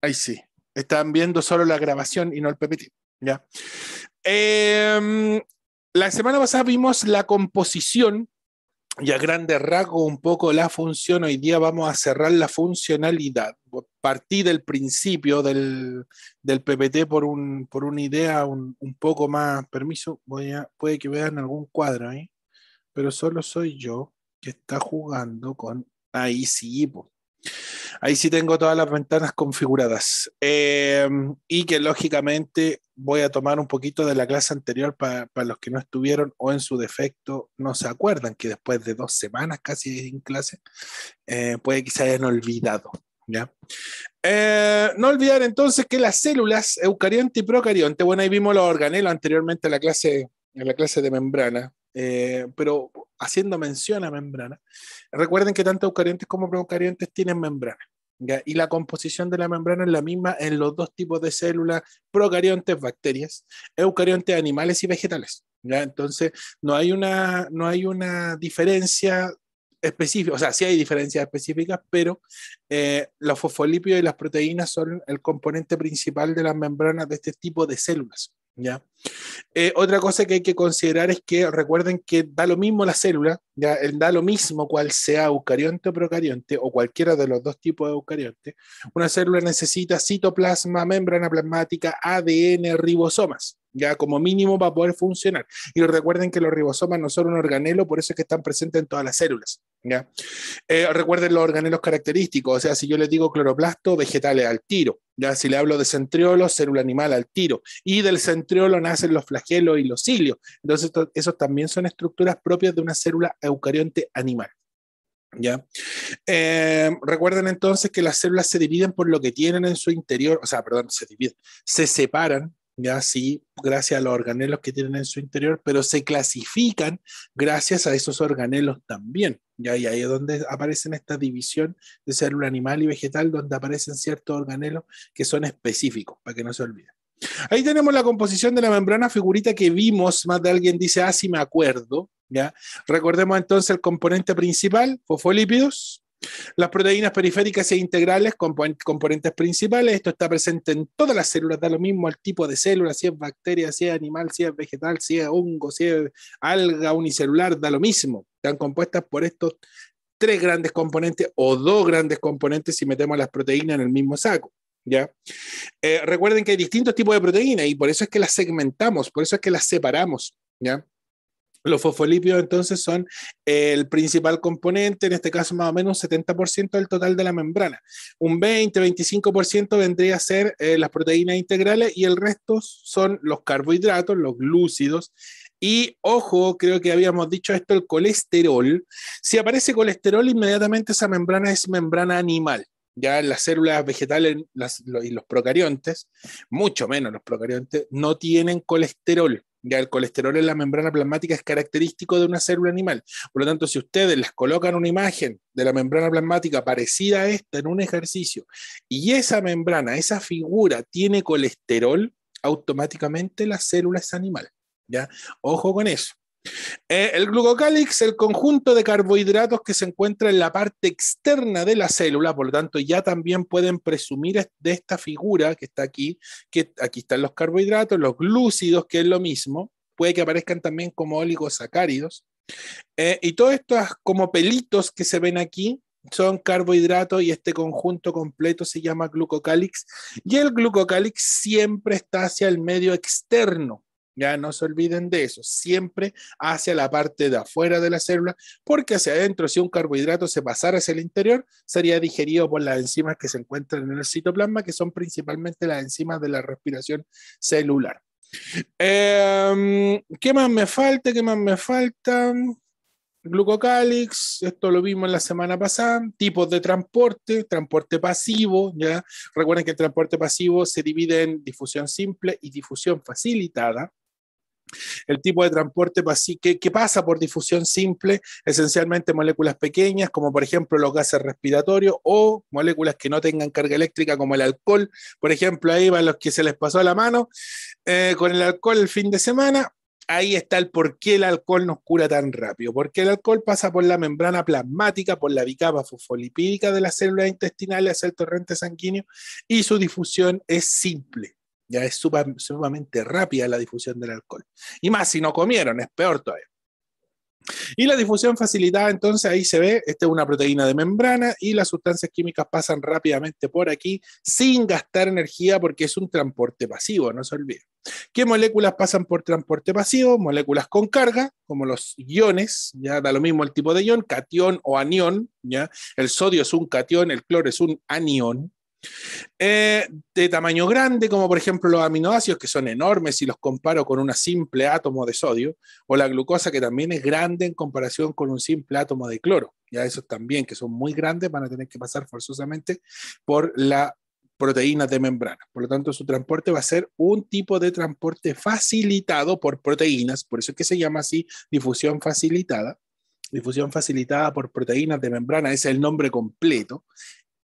Ahí sí. Están viendo solo la grabación y no el PPT. ¿Ya? Eh, la semana pasada vimos la composición y a grandes rasgos un poco la función. Hoy día vamos a cerrar la funcionalidad. Partí del principio del PPT por una idea un poco más. Permiso, puede que vean algún cuadro ahí, pero solo soy yo que está jugando con. Ahí sí, po. Ahí sí tengo todas las ventanas configuradas. Y que lógicamente voy a tomar un poquito de la clase anterior para los que no estuvieron o en su defecto no se acuerdan que después de 2 semanas casi en clase, puede que se hayan olvidado. ¿Ya? No olvidar entonces que las células eucarionte y procarionte, bueno, ahí vimos los organelos anteriormente en la clase de membrana, pero haciendo mención a membrana, recuerden que tanto eucariontes como procariontes tienen membrana. ¿Ya? Y la composición de la membrana es la misma en los dos tipos de células, procariontes, bacterias, eucariontes, animales y vegetales. ¿Ya? Entonces, no hay una diferencia específica, o sea, sí hay diferencias específicas, pero los fosfolípidos y las proteínas son el componente principal de las membranas de este tipo de células. ¿Ya? Otra cosa que hay que considerar es que recuerden que da lo mismo la célula, ¿ya? Da lo mismo cual sea eucarionte o procarionte o cualquiera de los dos tipos de eucarionte. Una célula necesita citoplasma, membrana plasmática, ADN, ribosomas, ya como mínimo para poder funcionar. Y recuerden que los ribosomas no son un organelo, por eso es que están presentes en todas las células. ¿Ya? Recuerden los organelos característicos, o sea, si yo les digo cloroplasto, vegetales al tiro. Ya, si le hablo de centriolo, célula animal al tiro. Y del centriolo nacen los flagelos y los cilios. Entonces, esos también son estructuras propias de una célula eucarionte animal. ¿Ya? Recuerden entonces que las células se dividen por lo que tienen en su interior, o sea, perdón, se separan, ya sí, gracias a los organelos que tienen en su interior, pero se clasifican gracias a esos organelos también. ¿Ya? Y ahí es donde aparecen esta división de célula animal y vegetal, donde aparecen ciertos organelos que son específicos, para que no se olviden. Ahí tenemos la composición de la membrana, figurita que vimos, más de alguien dice, ah, sí me acuerdo, ¿ya? Recordemos entonces el componente principal, fosfolípidos, las proteínas periféricas e integrales, componentes principales. Esto está presente en todas las células, da lo mismo al tipo de célula, si es bacteria, si es animal, si es vegetal, si es hongo, si es alga unicelular, da lo mismo. Están compuestas por estos tres grandes componentes o dos grandes componentes si metemos las proteínas en el mismo saco. ¿Ya? Recuerden que hay distintos tipos de proteínas y por eso es que las segmentamos, por eso es que las separamos. ¿Ya? Los fosfolípidos entonces son el principal componente, en este caso más o menos un 70% del total de la membrana. Un 20-25% vendría a ser las proteínas integrales y el resto son los carbohidratos, los glúcidos. Y ojo, creo que habíamos dicho esto, el colesterol. Si aparece colesterol, inmediatamente esa membrana es membrana animal. Ya las células vegetales y los procariontes, mucho menos los procariontes, no tienen colesterol. Ya el colesterol en la membrana plasmática es característico de una célula animal. Por lo tanto, si ustedes les colocan una imagen de la membrana plasmática parecida a esta en un ejercicio y esa membrana, esa figura tiene colesterol, automáticamente la célula es animal. ¿Ya? Ojo con eso. El glucocálix, el conjunto de carbohidratos que se encuentra en la parte externa de la célula, por lo tanto ya también pueden presumir de esta figura que está aquí, que aquí están los carbohidratos, los glúcidos, que es lo mismo, puede que aparezcan también como oligosacáridos, y todos estos como pelitos que se ven aquí son carbohidratos y este conjunto completo se llama glucocálix y el glucocálix siempre está hacia el medio externo. Ya no se olviden de eso, siempre hacia la parte de afuera de la célula, porque hacia adentro, si un carbohidrato se pasara hacia el interior, sería digerido por las enzimas que se encuentran en el citoplasma, que son principalmente las enzimas de la respiración celular. ¿Qué más me falta? ¿Qué más me falta? Glucocálix, esto lo vimos la semana pasada, tipos de transporte pasivo, ¿ya? Recuerden que el transporte pasivo se divide en difusión simple y difusión facilitada. El tipo de transporte que pasa por difusión simple, esencialmente moléculas pequeñas, como por ejemplo los gases respiratorios, o moléculas que no tengan carga eléctrica, como el alcohol. Por ejemplo, ahí van los que se les pasó la mano con el alcohol el fin de semana. ahí está el por qué el alcohol nos cura tan rápido. Porque el alcohol pasa por la membrana plasmática, por la bicapa fosfolipídica de las células intestinales hacia el torrente sanguíneo y su difusión es simple. Ya es sumamente rápida la difusión del alcohol. Y más si no comieron, es peor todavía. Y la difusión facilitada, entonces ahí se ve, esta es una proteína de membrana y las sustancias químicas pasan rápidamente por aquí sin gastar energía porque es un transporte pasivo, no se olvide. ¿Qué moléculas pasan por transporte pasivo? Moléculas con carga, como los iones, ya da lo mismo el tipo de ion, catión o anión, ya. El sodio es un catión, el cloro es un anión. De tamaño grande, como por ejemplo los aminoácidos, que son enormes si los comparo con un simple átomo de sodio, o la glucosa, que también es grande en comparación con un simple átomo de cloro. Ya esos también, que son muy grandes, van a tener que pasar forzosamente por la proteína de membrana. Por lo tanto, su transporte va a ser un tipo de transporte facilitado por proteínas, por eso es que se llama así difusión facilitada. Difusión facilitada por proteínas de membrana, ese es el nombre completo,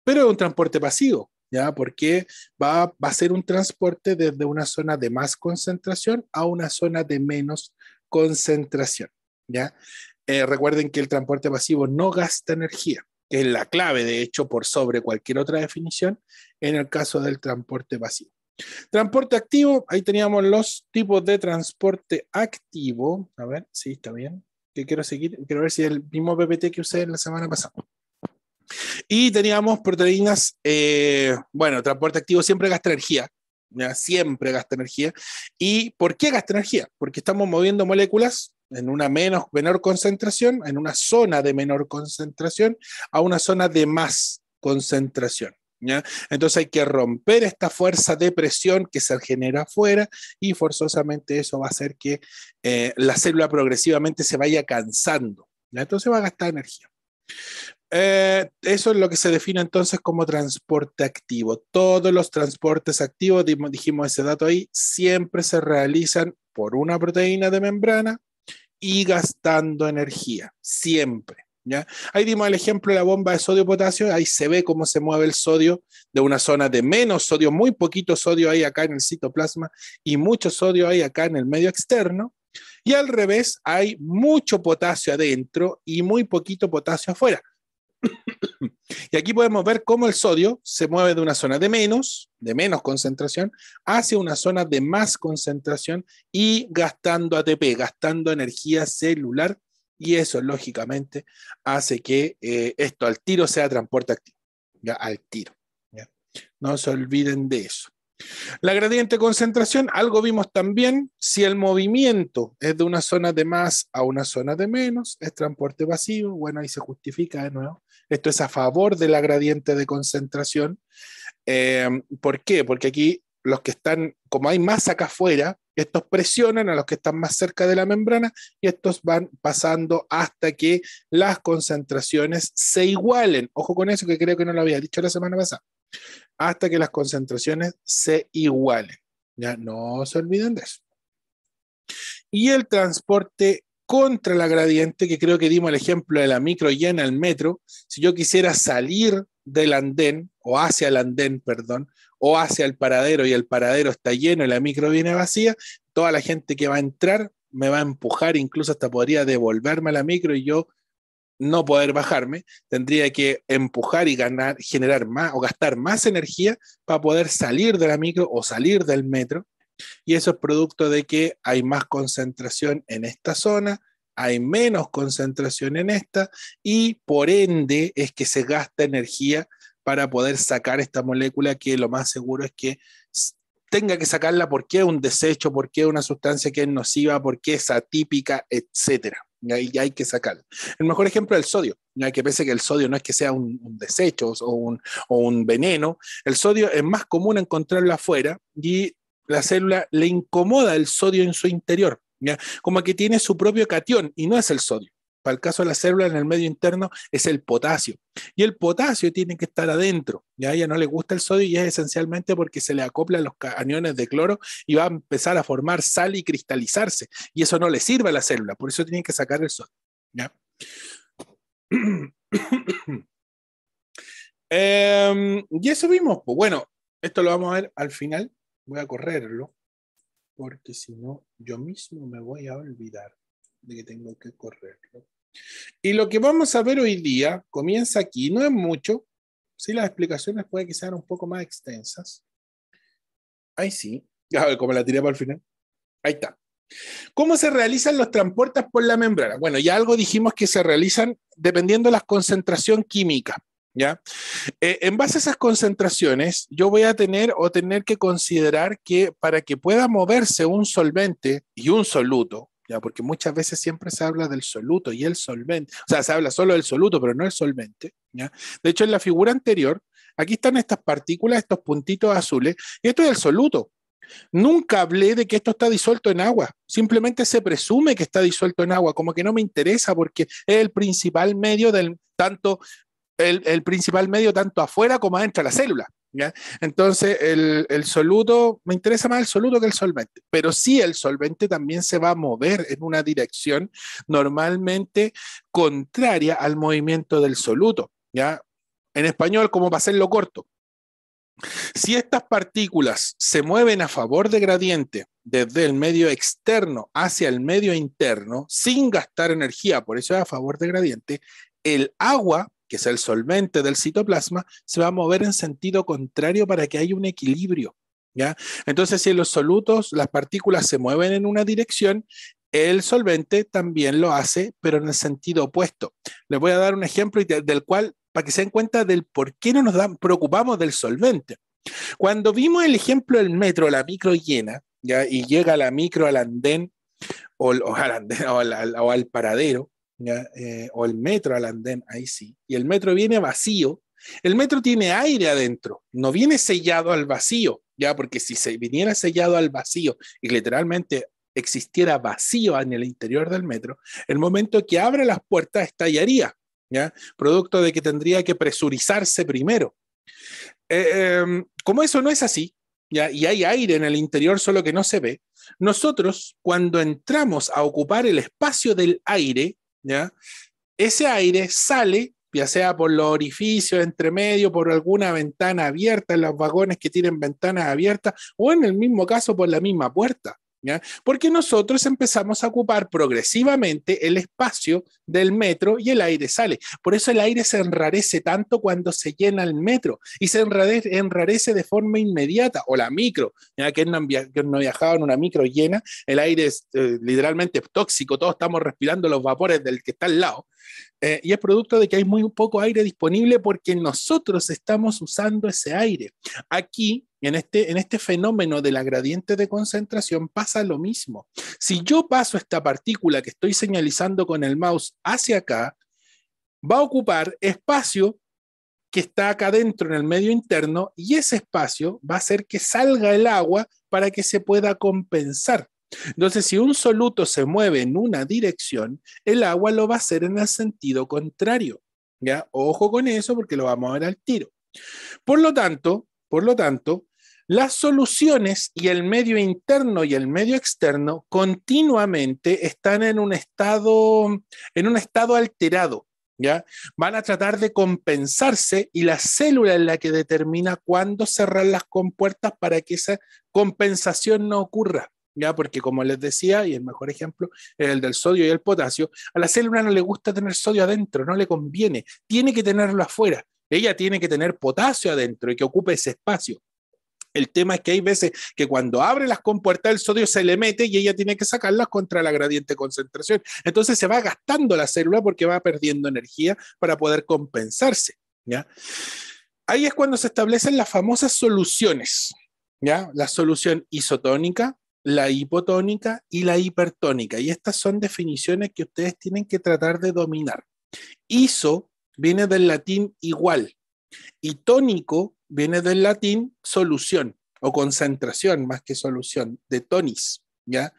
pero es un transporte pasivo, ¿ya? Porque va a ser un transporte desde una zona de más concentración a una zona de menos concentración, ¿ya? Recuerden que el transporte pasivo no gasta energía, que es la clave, de hecho, por sobre cualquier otra definición en el caso del transporte pasivo. Transporte activo, ahí teníamos los tipos de transporte activo. A ver, sí, está bien. Que quiero seguir, quiero ver si es el mismo PPT que usé la semana pasada. Y teníamos proteínas, bueno, transporte activo siempre gasta energía, ¿ya? Siempre gasta energía. ¿Y por qué gasta energía? Porque estamos moviendo moléculas en una menor concentración, en una zona de menor concentración, a una zona de más concentración, ¿ya? Entonces hay que romper esta fuerza de presión que se genera afuera y forzosamente eso va a hacer que la célula progresivamente se vaya cansando, ¿ya? Entonces va a gastar energía. Eso es lo que se define entonces como transporte activo. Todos los transportes activos, dijimos ese dato ahí, siempre se realizan por una proteína de membrana y gastando energía, siempre. ¿Ya? Ahí dimos el ejemplo de la bomba de sodio-potasio, ahí se ve cómo se mueve el sodio de una zona de menos sodio, muy poquito sodio hay acá en el citoplasma y mucho sodio hay acá en el medio externo, y al revés, hay mucho potasio adentro y muy poquito potasio afuera. Y aquí podemos ver cómo el sodio se mueve de una zona de menos concentración, hacia una zona de más concentración y gastando ATP, gastando energía celular, y eso lógicamente hace que esto al tiro sea transporte activo, ya al tiro. ¿Ya? No se olviden de eso. La gradiente de concentración, algo vimos también, si el movimiento es de una zona de más a una zona de menos, es transporte pasivo, bueno, ahí se justifica de nuevo. Esto es a favor de la gradiente de concentración. ¿Por qué? Porque aquí los que están, como hay más acá afuera, estos presionan a los que están más cerca de la membrana y estos van pasando hasta que las concentraciones se igualen. Ojo con eso, que creo que no lo había dicho la semana pasada. Hasta que las concentraciones se igualen. Ya no se olviden de eso. Y el transporte contra la gradiente, que creo que dimos el ejemplo de la micro llena el metro, si yo quisiera salir del andén, o hacia el andén, perdón, o hacia el paradero y el paradero está lleno y la micro viene vacía, toda la gente que va a entrar me va a empujar, incluso hasta podría devolverme a la micro y yo no poder bajarme, tendría que empujar y ganar, generar más o gastar más energía para poder salir de la micro o salir del metro. Y eso es producto de que hay más concentración en esta zona, hay menos concentración en esta, y por ende es que se gasta energía para poder sacar esta molécula, que lo más seguro es que tenga que sacarla porque es un desecho, porque es una sustancia que es nociva, porque es atípica, etcétera. Y hay que sacarla. El mejor ejemplo es el sodio, ya que pese que el sodio no es que sea un desecho o un veneno, el sodio es más común encontrarlo afuera y la célula le incomoda el sodio en su interior, ¿ya? Como que tiene su propio catión y no es el sodio. Para el caso de la célula, en el medio interno es el potasio. Y el potasio tiene que estar adentro. ¿Ya? A ella no le gusta el sodio y es esencialmente porque se le acoplan los aniones de cloro y va a empezar a formar sal y cristalizarse. Y eso no le sirve a la célula, por eso tienen que sacar el sodio. ¿Ya? Y eso vimos. Pues bueno, esto lo vamos a ver al final. Voy a correrlo. porque si no, yo mismo me voy a olvidar de que tengo que correrlo. Y lo que vamos a ver hoy día comienza aquí, no es mucho, sí las explicaciones pueden que sean un poco más extensas. Ahí sí, a ver cómo la tiré para el final. Ahí está. ¿Cómo se realizan los transportes por la membrana? Bueno, ya algo dijimos que se realizan dependiendo de la concentración química, ¿ya? En base a esas concentraciones, yo voy a tener que considerar que para que pueda moverse un solvente y un soluto, ¿ya? Porque muchas veces siempre se habla del soluto y el solvente, o sea, se habla solo del soluto, pero no el solvente, ¿ya? De hecho, en la figura anterior, aquí están estas partículas, estos puntitos azules, y esto es el soluto. Nunca hablé de que esto está disuelto en agua, simplemente se presume que está disuelto en agua, como que no me interesa porque es el principal medio el principal medio tanto afuera como adentro de la célula, ¿ya? Entonces el soluto, me interesa más el soluto que el solvente, pero sí el solvente también se va a mover en una dirección normalmente contraria al movimiento del soluto, ¿ya? En español, como para hacerlo corto, si estas partículas se mueven a favor de gradiente desde el medio externo hacia el medio interno sin gastar energía, por eso es a favor de gradiente, el agua, que es el solvente del citoplasma, se va a mover en sentido contrario para que haya un equilibrio, ¿ya? Entonces, si en los solutos las partículas se mueven en una dirección, el solvente también lo hace, pero en el sentido opuesto. Les voy a dar un ejemplo del cual, para que se den cuenta del por qué no preocupamos del solvente. Cuando vimos el ejemplo del metro, la micro llena, ¿ya? Y llega la micro al andén o al paradero, ¿ya? O el metro al andén, ahí sí, y el metro viene vacío, el metro tiene aire adentro, no viene sellado al vacío, ¿ya? Porque si se viniera sellado al vacío y literalmente existiera vacío en el interior del metro, el momento que abra las puertas estallaría, ¿ya? Producto de que tendría que presurizarse primero. Como eso no es así, ¿ya? Y hay aire en el interior, solo que no se ve, nosotros cuando entramos a ocupar el espacio del aire, ¿ya? Ese aire sale, ya sea por los orificios entre medio, por alguna ventana abierta en los vagones que tienen ventanas abiertas, o en el mismo caso por la misma puerta, ¿ya? Porque nosotros empezamos a ocupar progresivamente el espacio del metro y el aire sale. Por eso el aire se enrarece tanto cuando se llena el metro y se enrarece de forma inmediata, o la micro, ¿ya? Que no ha viajado en una micro llena, el aire es literalmente tóxico, todos estamos respirando los vapores del que está al lado. Y es producto de que hay muy poco aire disponible porque nosotros estamos usando ese aire. Aquí, en este fenómeno de la gradiente de concentración, pasa lo mismo. Si yo paso esta partícula que estoy señalizando con el mouse hacia acá, va a ocupar espacio que está acá dentro en el medio interno y ese espacio va a hacer que salga el agua para que se pueda compensar. Entonces, si un soluto se mueve en una dirección, el agua lo va a hacer en el sentido contrario, ¿ya? Ojo con eso porque lo vamos a ver al tiro. Por lo tanto, las soluciones y el medio interno y el medio externo continuamente están en un estado alterado, ¿ya? Van a tratar de compensarse y la célula es la que determina cuándo cerrar las compuertas para que esa compensación no ocurra. ¿Ya? Porque como les decía, y el mejor ejemplo es el del sodio y el potasio, a la célula no le gusta tener sodio adentro, no le conviene, tiene que tenerlo afuera, ella tiene que tener potasio adentro y que ocupe ese espacio. El tema es que hay veces que cuando abre las compuertas el sodio se le mete y ella tiene que sacarlas contra la gradiente de concentración. Entonces se va gastando la célula porque va perdiendo energía para poder compensarse, ¿ya? Ahí es cuando se establecen las famosas soluciones, ¿ya? La solución isotónica, la hipotónica y la hipertónica. Y estas son definiciones que ustedes tienen que tratar de dominar. Iso viene del latín igual y tónico viene del latín solución o concentración más que solución, de tonis, ¿ya?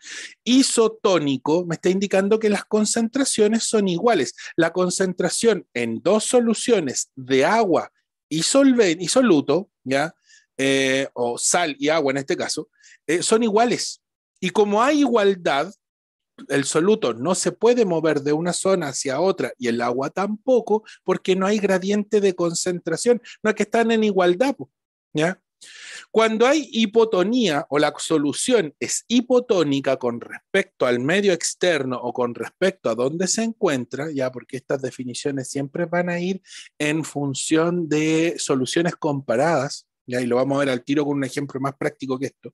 Isotónico me está indicando que las concentraciones son iguales. La concentración en dos soluciones de agua y soluto, ¿ya? O sal y agua en este caso, son iguales. Y como hay igualdad, el soluto no se puede mover de una zona hacia otra y el agua tampoco porque no hay gradiente de concentración, no es que están en igualdad, ¿ya? Cuando hay hipotonía o la solución es hipotónica con respecto al medio externo o con respecto a dónde se encuentra, ya porque estas definiciones siempre van a ir en función de soluciones comparadas, ya, y lo vamos a ver al tiro con un ejemplo más práctico que esto.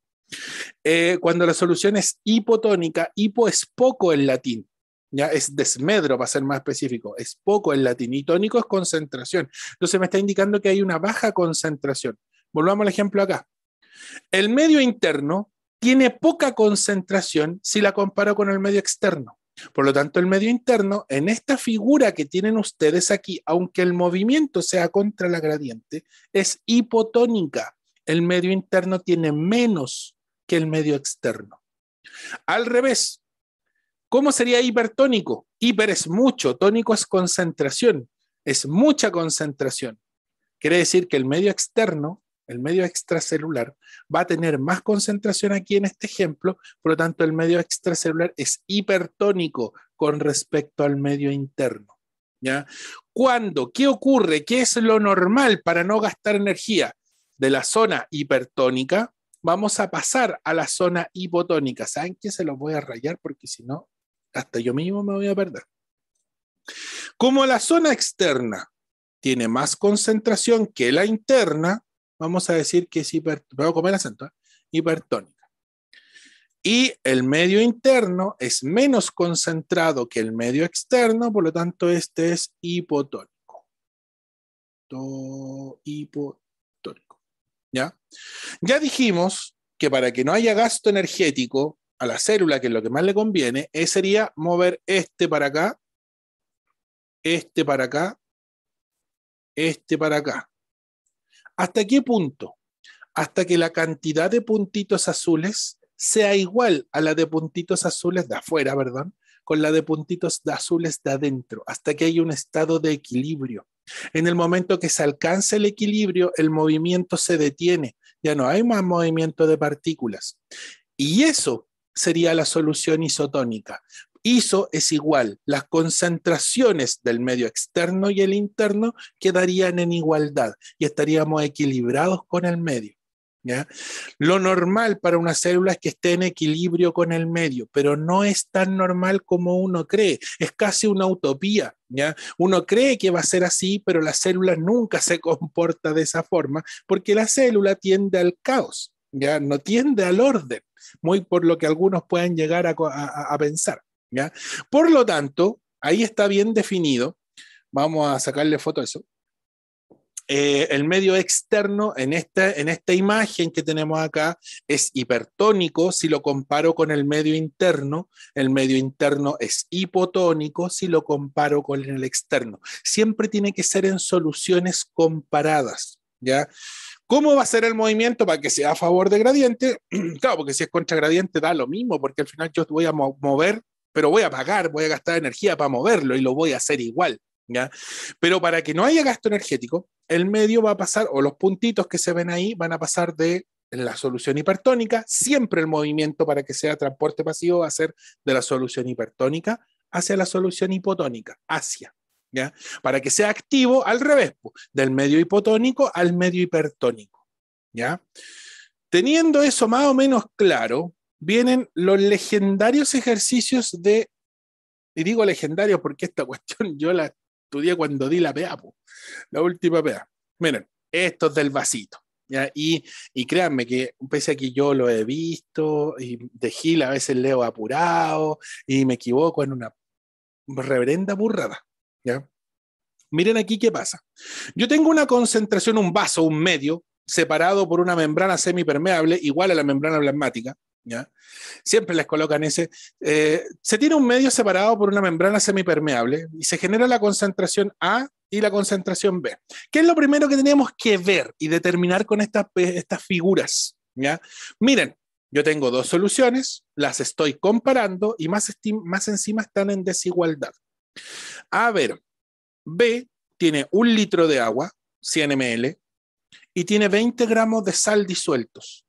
Cuando la solución es hipotónica, hipo es poco en latín, ya es desmedro para ser más específico, es poco en latín, y tónico es concentración. Entonces me está indicando que hay una baja concentración. Volvamos al ejemplo acá. El medio interno tiene poca concentración si la comparo con el medio externo. Por lo tanto, el medio interno, en esta figura que tienen ustedes aquí, aunque el movimiento sea contra la gradiente, es hipotónica. El medio interno tiene menos que el medio externo. Al revés, ¿cómo sería hipertónico? Hiper es mucho, tónico es concentración, es mucha concentración. Quiere decir que el medio externo, el medio extracelular, va a tener más concentración aquí en este ejemplo, por lo tanto el medio extracelular es hipertónico con respecto al medio interno. ¿Ya? ¿Cuándo? ¿Qué ocurre? ¿Qué es lo normal para no gastar energía? De la zona hipertónica vamos a pasar a la zona hipotónica. ¿Saben qué? Se los voy a rayar porque si no, hasta yo mismo me voy a perder. Como la zona externa tiene más concentración que la interna, vamos a decir que es voy a comer acento, hipertónica. Y el medio interno es menos concentrado que el medio externo, por lo tanto este es hipotónico. Hipotónico. ¿Ya? Ya dijimos que para que no haya gasto energético a la célula, que es lo que más le conviene, sería mover este para acá, este para acá, este para acá. ¿Hasta qué punto? Hasta que la cantidad de puntitos azules sea igual a la de puntitos azules de afuera, ¿verdad? Con la de puntitos azules de adentro, hasta que haya un estado de equilibrio. En el momento que se alcance el equilibrio, el movimiento se detiene, ya no hay más movimiento de partículas. Y eso sería la solución isotónica. ISO es igual, las concentraciones del medio externo y el interno quedarían en igualdad y estaríamos equilibrados con el medio. ¿Ya? Lo normal para una célula es que esté en equilibrio con el medio, pero no es tan normal como uno cree, es casi una utopía. ¿Ya? Uno cree que va a ser así, pero la célula nunca se comporta de esa forma porque la célula tiende al caos, ¿ya? No tiende al orden, muy por lo que algunos puedan llegar a pensar. ¿Ya? Por lo tanto, ahí está bien definido, vamos a sacarle foto a eso. El medio externo en esta imagen que tenemos acá es hipertónico si lo comparo con el medio interno es hipotónico si lo comparo con el externo. Siempre tiene que ser en soluciones comparadas, ¿ya? ¿Cómo va a ser el movimiento para que sea a favor de gradiente? Claro, porque si es contra gradiente da lo mismo, porque al final yo voy a mover, pero voy a pagar, voy a gastar energía para moverlo y lo voy a hacer igual. ¿Ya? Pero para que no haya gasto energético, el medio va a pasar, o los puntitos que se ven ahí van a pasar de la solución hipertónica, siempre el movimiento para que sea transporte pasivo va a ser de la solución hipertónica hacia la solución hipotónica, hacia. ¿Ya? Para que sea activo, al revés, del medio hipotónico al medio hipertónico. ¿Ya? Teniendo eso más o menos claro, vienen los legendarios ejercicios de, y digo legendarios porque esta cuestión yo la estudié cuando di la PA, la última PA. Miren, esto es del vasito. ¿Ya? Y créanme que pese a que yo lo he visto y de Gil a veces leo apurado y me equivoco en una reverenda burrada. ¿Ya? Miren aquí qué pasa. Yo tengo una concentración, un vaso, un medio, separado por una membrana semipermeable igual a la membrana plasmática. ¿Ya? Siempre les colocan ese. Se tiene un medio separado por una membrana semipermeable y se genera la concentración A y la concentración B. ¿Qué es lo primero que tenemos que ver y determinar con estas figuras? ¿Ya? Miren, yo tengo dos soluciones, las estoy comparando y más encima están en desigualdad. A ver, B tiene 1 litro de agua, 100 ml, y tiene 20 gramos de sal disueltos.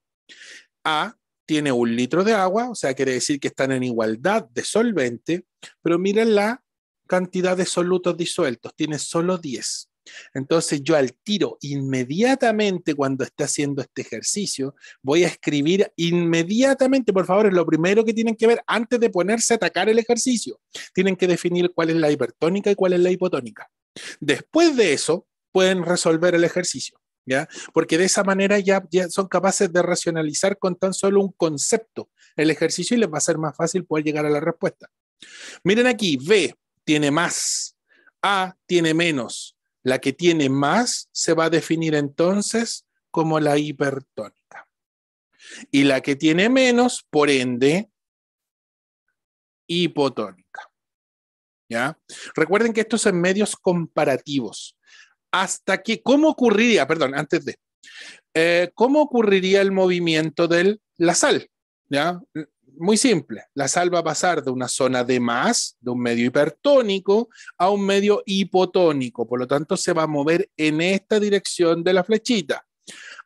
A tiene 1 litro de agua, o sea, quiere decir que están en igualdad de solvente, pero miren la cantidad de solutos disueltos, tiene solo 10. Entonces yo al tiro, inmediatamente cuando esté haciendo este ejercicio, voy a escribir inmediatamente, por favor, es lo primero que tienen que ver antes de ponerse a atacar el ejercicio. Tienen que definir cuál es la hipertónica y cuál es la hipotónica. Después de eso, pueden resolver el ejercicio, ¿ya? Porque de esa manera ya son capaces de racionalizar con tan solo un concepto el ejercicio y les va a ser más fácil poder llegar a la respuesta. Miren aquí, B tiene más, A tiene menos. La que tiene más se va a definir entonces como la hipertónica. Y la que tiene menos, por ende, hipotónica. ¿Ya? Recuerden que estos son medios comparativos. Hasta que, ¿cómo ocurriría? Perdón, antes de, ¿cómo ocurriría el movimiento de la sal? ¿Ya? Muy simple, la sal va a pasar de una zona de más, de un medio hipertónico, a un medio hipotónico, por lo tanto se va a mover en esta dirección de la flechita.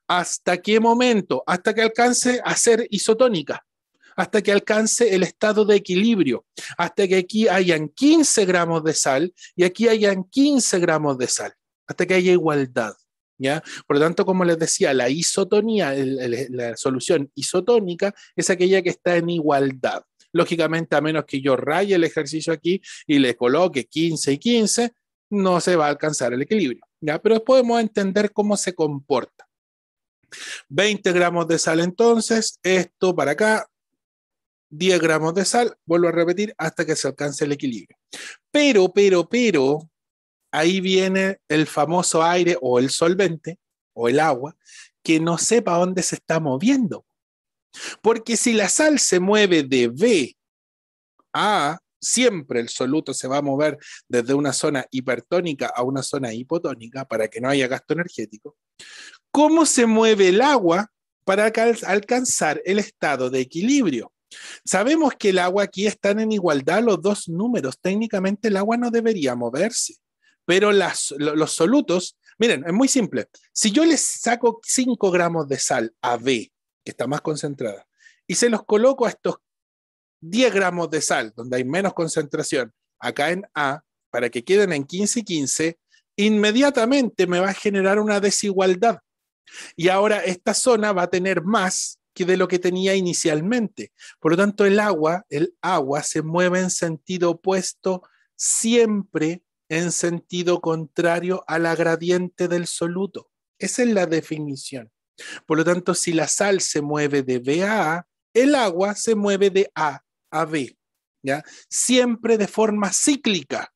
¿Hasta qué momento? Hasta que alcance a ser isotónica, hasta que alcance el estado de equilibrio, hasta que aquí hayan 15 gramos de sal y aquí hayan 15 gramos de sal, hasta que haya igualdad. ¿Ya? Por lo tanto, como les decía, la isotonía, la solución isotónica es aquella que está en igualdad. Lógicamente, a menos que yo raye el ejercicio aquí y le coloque 15 y 15, no se va a alcanzar el equilibrio. ¿Ya? Pero podemos entender cómo se comporta. 20 gramos de sal entonces, esto para acá, 10 gramos de sal, vuelvo a repetir, hasta que se alcance el equilibrio. Pero, ahí viene el famoso aire o el solvente o el agua que no sepa dónde se está moviendo. Porque si la sal se mueve de B a A, siempre el soluto se va a mover desde una zona hipertónica a una zona hipotónica para que no haya gasto energético. ¿Cómo se mueve el agua para alcanzar el estado de equilibrio? Sabemos que el agua aquí están en igualdad los dos números. Técnicamente el agua no debería moverse. Pero los solutos, miren, es muy simple. Si yo les saco 5 gramos de sal a B, que está más concentrada, y se los coloco a estos 10 gramos de sal, donde hay menos concentración, acá en A, para que queden en 15 y 15, inmediatamente me va a generar una desigualdad. Y ahora esta zona va a tener más que de lo que tenía inicialmente. Por lo tanto, el agua se mueve en sentido opuesto siempre en sentido contrario a la gradiente del soluto. Esa es la definición. Por lo tanto, si la sal se mueve de B a A, el agua se mueve de A a B, ¿ya? Siempre de forma cíclica.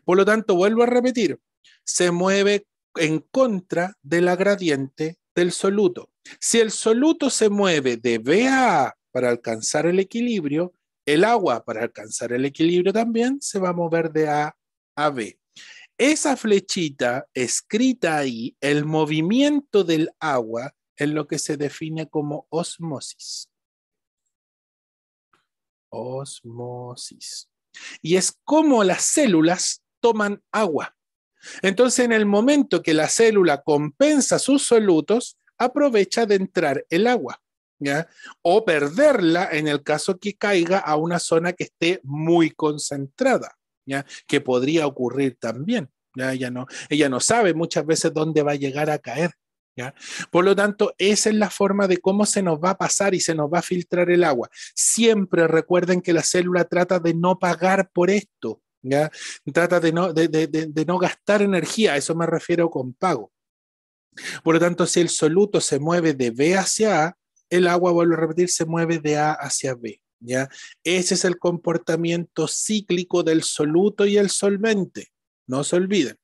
Por lo tanto, vuelvo a repetir, se mueve en contra de la gradiente del soluto. Si el soluto se mueve de B a A para alcanzar el equilibrio, el agua para alcanzar el equilibrio también se va a mover de A a B. Esa flechita escrita ahí, el movimiento del agua, es lo que se define como osmosis. Osmosis. Y es como las células toman agua. Entonces, en el momento que la célula compensa sus solutos, aprovecha de entrar el agua, ¿ya? O perderla en el caso que caiga a una zona que esté muy concentrada, ¿ya? Que podría ocurrir también, ¿ya? Ella no sabe muchas veces dónde va a llegar a caer, ¿ya? Por lo tanto, esa es la forma de cómo se nos va a pasar y se nos va a filtrar el agua. Siempre recuerden que la célula trata de no pagar por esto, ¿ya? Trata de no gastar energía, a eso me refiero con pago. Por lo tanto, si el soluto se mueve de B hacia A, el agua, vuelvo a repetir, se mueve de A hacia B, ¿ya? Ese es el comportamiento cíclico del soluto y el solvente. No se olviden.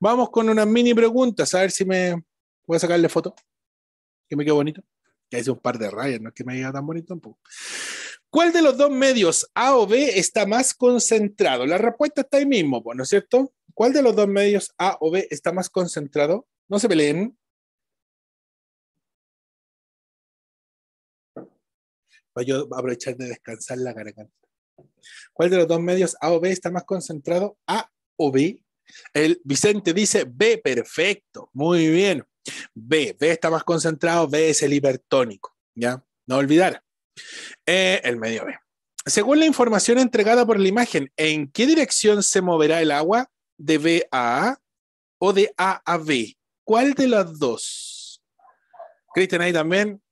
Vamos con unas mini preguntas, a ver si me voy a sacarle foto, que me quede bonito. Que hice un par de rayas, no es que me quede tan bonito tampoco. ¿Cuál de los dos medios A o B está más concentrado? La respuesta está ahí mismo, ¿no es cierto? ¿Cuál de los dos medios A o B está más concentrado? No se peleen. Voy a aprovechar de descansar la garganta. ¿Cuál de los dos medios A o B está más concentrado? A o B. El Vicente dice B, perfecto, muy bien. B está más concentrado, B es el hipertónico, ¿ya? No olvidar. El medio B. Según la información entregada por la imagen, ¿en qué dirección se moverá el agua? ¿De B a A o de A a B? ¿Cuál de las dos? Cristian ahí también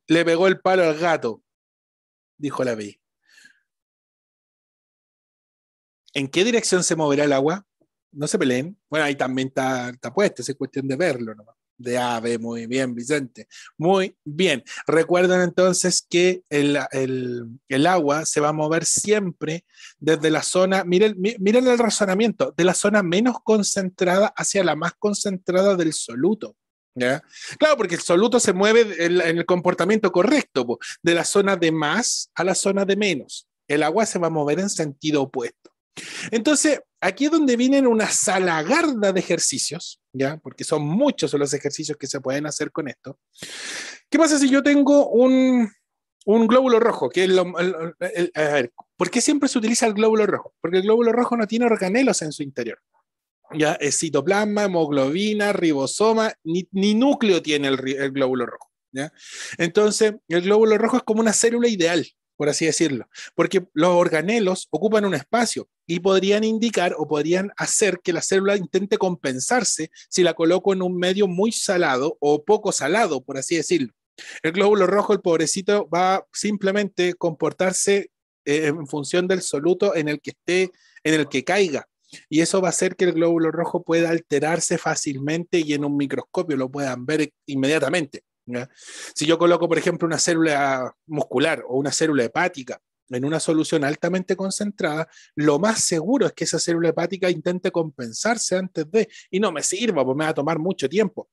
le pegó el palo al gato, dijo la B. ¿En qué dirección se moverá el agua? No se peleen. Bueno, ahí también está puesto, es cuestión de verlo nomás. De A a B, muy bien, Vicente. Muy bien. Recuerden entonces que el agua se va a mover siempre desde la zona, miren el razonamiento, de la zona menos concentrada hacia la más concentrada del soluto. ¿Ya? Claro, porque el soluto se mueve en el comportamiento correcto, po, de la zona de más a la zona de menos. El agua se va a mover en sentido opuesto. Entonces, aquí es donde vienen una salagarda de ejercicios, ¿ya? Porque son muchos los ejercicios que se pueden hacer con esto. ¿Qué pasa si yo tengo un glóbulo rojo? Que es a ver, ¿por qué siempre se utiliza el glóbulo rojo? Porque el glóbulo rojo no tiene organelos en su interior. Ya es citoplasma, hemoglobina, ribosoma, ni núcleo tiene el glóbulo rojo. ¿Ya? Entonces, el glóbulo rojo es como una célula ideal, por así decirlo, porque los organelos ocupan un espacio y podrían indicar o podrían hacer que la célula intente compensarse si la coloco en un medio muy salado o poco salado, por así decirlo. El glóbulo rojo, el pobrecito, va simplemente a comportarse en función del soluto en el que esté, en el que caiga. Y eso va a hacer que el glóbulo rojo pueda alterarse fácilmente y en un microscopio lo puedan ver inmediatamente. ¿Ya? Si yo coloco, por ejemplo, una célula muscular o una célula hepática en una solución altamente concentrada, lo más seguro es que esa célula hepática intente compensarse antes de, y no me sirva, porque me va a tomar mucho tiempo.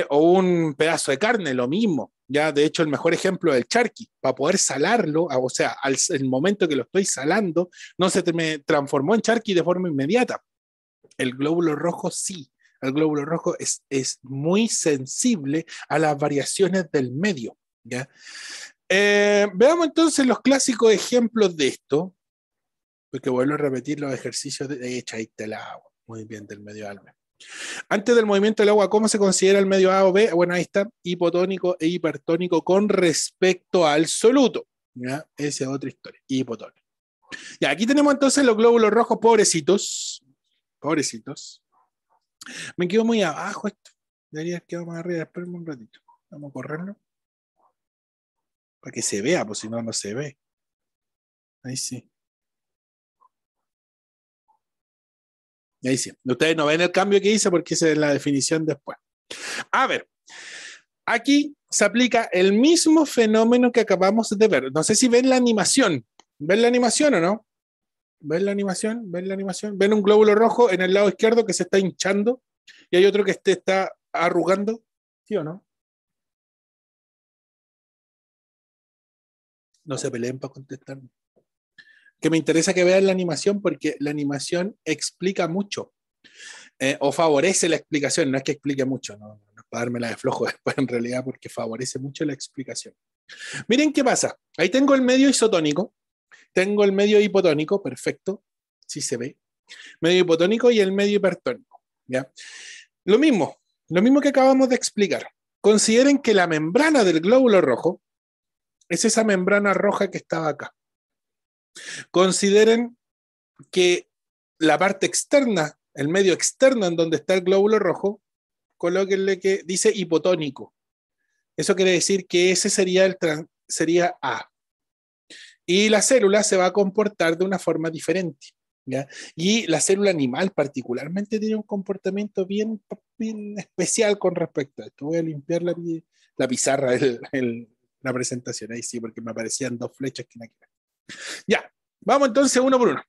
O un pedazo de carne, lo mismo. Ya, de hecho, el mejor ejemplo es el charqui. Para poder salarlo, o sea, el momento que lo estoy salando, no se me transformó en charqui de forma inmediata. El glóbulo rojo sí. El glóbulo rojo es muy sensible a las variaciones del medio. ¿Ya? Veamos entonces los clásicos ejemplos de esto, porque vuelvo a repetir los ejercicios de echaíste el agua. Muy bien, del medio alma. Antes del movimiento del agua, ¿cómo se considera el medio A o B? Bueno, ahí está, hipotónico e hipertónico con respecto al soluto. ¿Ya? Esa es otra historia, hipotónico. Ya, aquí tenemos entonces los glóbulos rojos, pobrecitos. Pobrecitos. Me quedo muy abajo esto. Debería quedar más arriba, espérenme un ratito. Vamos a correrlo. Para que se vea, pues si no, no se ve. Ahí sí. Ahí sí. Ustedes no ven el cambio que hice porque esa es la definición después. A ver, aquí se aplica el mismo fenómeno que acabamos de ver. No sé si ven la animación. ¿Ven la animación o no? ¿Ven la animación? ¿Ven la animación? ¿Ven un glóbulo rojo en el lado izquierdo que se está hinchando y hay otro que está arrugando? ¿Sí o no? No se peleen para contestar. Que me interesa que vean la animación porque la animación explica mucho. O favorece la explicación, no es que explique mucho, no es para dármela de flojo después en realidad, porque favorece mucho la explicación. Miren qué pasa, ahí tengo el medio isotónico, tengo el medio hipotónico, perfecto, sí se ve, medio hipotónico y el medio hipertónico, ¿ya? Lo mismo que acabamos de explicar. Consideren que la membrana del glóbulo rojo es esa membrana roja que estaba acá. Consideren que la parte externa, el medio externo en donde está el glóbulo rojo, colóquenle que dice hipotónico. Eso quiere decir que ese sería A. Y la célula se va a comportar de una forma diferente. ¿Ya? Y la célula animal particularmente tiene un comportamiento bien especial con respecto a esto. Voy a limpiar la pizarra, la presentación. Ahí sí, porque me aparecían dos flechas que no quiero. Ya, vamos entonces uno por uno.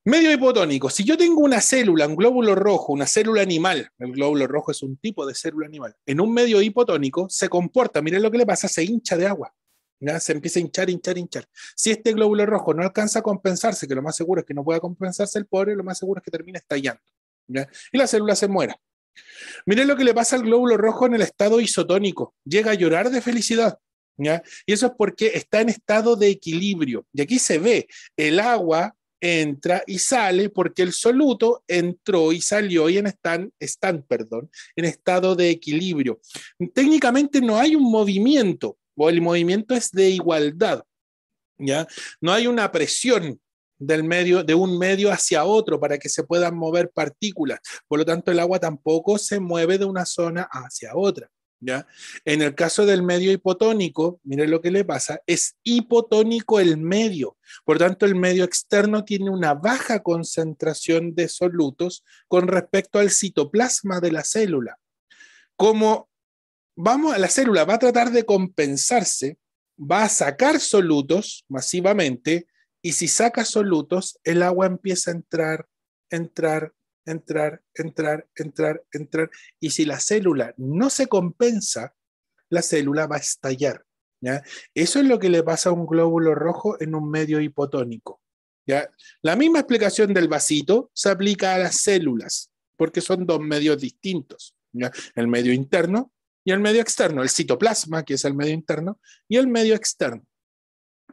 Medio hipotónico. Si yo tengo una célula, un glóbulo rojo, una célula animal, el glóbulo rojo es un tipo de célula animal, en un medio hipotónico se comporta, miren lo que le pasa, se hincha de agua. ¿Ya? Se empieza a hinchar, hinchar, hinchar. Si este glóbulo rojo no alcanza a compensarse, que lo más seguro es que no pueda compensarse el pobre, lo más seguro es que termine estallando. ¿Ya? Y la célula se muera. Miren lo que le pasa al glóbulo rojo en el estado isotónico. Llega a llorar de felicidad. ¿Ya? Y eso es porque está en estado de equilibrio. Y aquí se ve el agua entra y sale porque el soluto entró y salió y están, en estado de equilibrio. Técnicamente no hay un movimiento, o el movimiento es de igualdad, ¿ya? No hay una presión, de un medio hacia otro para que se puedan mover partículas. Por lo tanto, el agua tampoco se mueve de una zona hacia otra. ¿Ya? En el caso del medio hipotónico, miren lo que le pasa, es hipotónico el medio. Por tanto, el medio externo tiene una baja concentración de solutos con respecto al citoplasma de la célula. Como la célula va a tratar de compensarse, va a sacar solutos masivamente, y si saca solutos, el agua empieza a entrar, entrar, entrar, y si la célula no se compensa, la célula va a estallar. ¿Ya? Eso es lo que le pasa a un glóbulo rojo en un medio hipotónico. ¿Ya? La misma explicación del vasito se aplica a las células, porque son dos medios distintos. ¿Ya? El medio interno y el medio externo, el citoplasma, que es el medio interno, y el medio externo.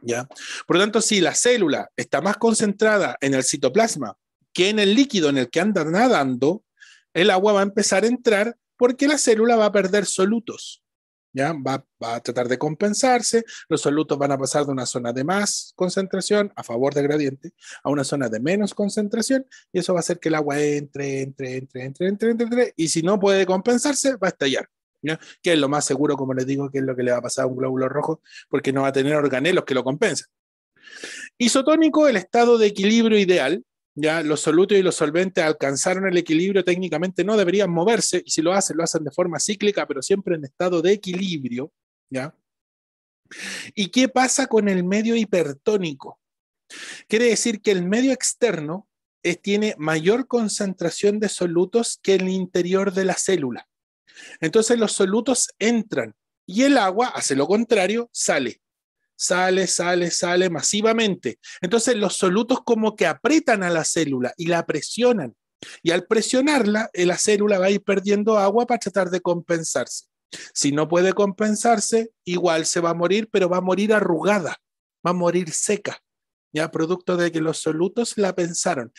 ¿Ya? Por lo tanto, si la célula está más concentrada en el citoplasma que en el líquido en el que anda nadando, el agua va a empezar a entrar porque la célula va a perder solutos. ¿Ya? Va a tratar de compensarse, los solutos van a pasar de una zona de más concentración a favor del gradiente a una zona de menos concentración, y eso va a hacer que el agua entre, y si no puede compensarse, va a estallar. ¿Ya? Que es lo más seguro, como les digo, que es lo que le va a pasar a un glóbulo rojo, porque no va a tener organelos que lo compensen. Isotónico, el estado de equilibrio ideal. Ya los solutos y los solventes alcanzaron el equilibrio, técnicamente no deberían moverse, y si lo hacen de forma cíclica, pero siempre en estado de equilibrio. ¿Ya? ¿Y qué pasa con el medio hipertónico? Quiere decir que el medio externo tiene mayor concentración de solutos que el interior de la célula. Entonces los solutos entran y el agua hace lo contrario, sale masivamente. Entonces los solutos como que aprietan a la célula y la presionan. Y al presionarla, la célula va a ir perdiendo agua para tratar de compensarse. Si no puede compensarse, igual se va a morir, pero va a morir arrugada, va a morir seca, ya producto de que los solutos la prensaron.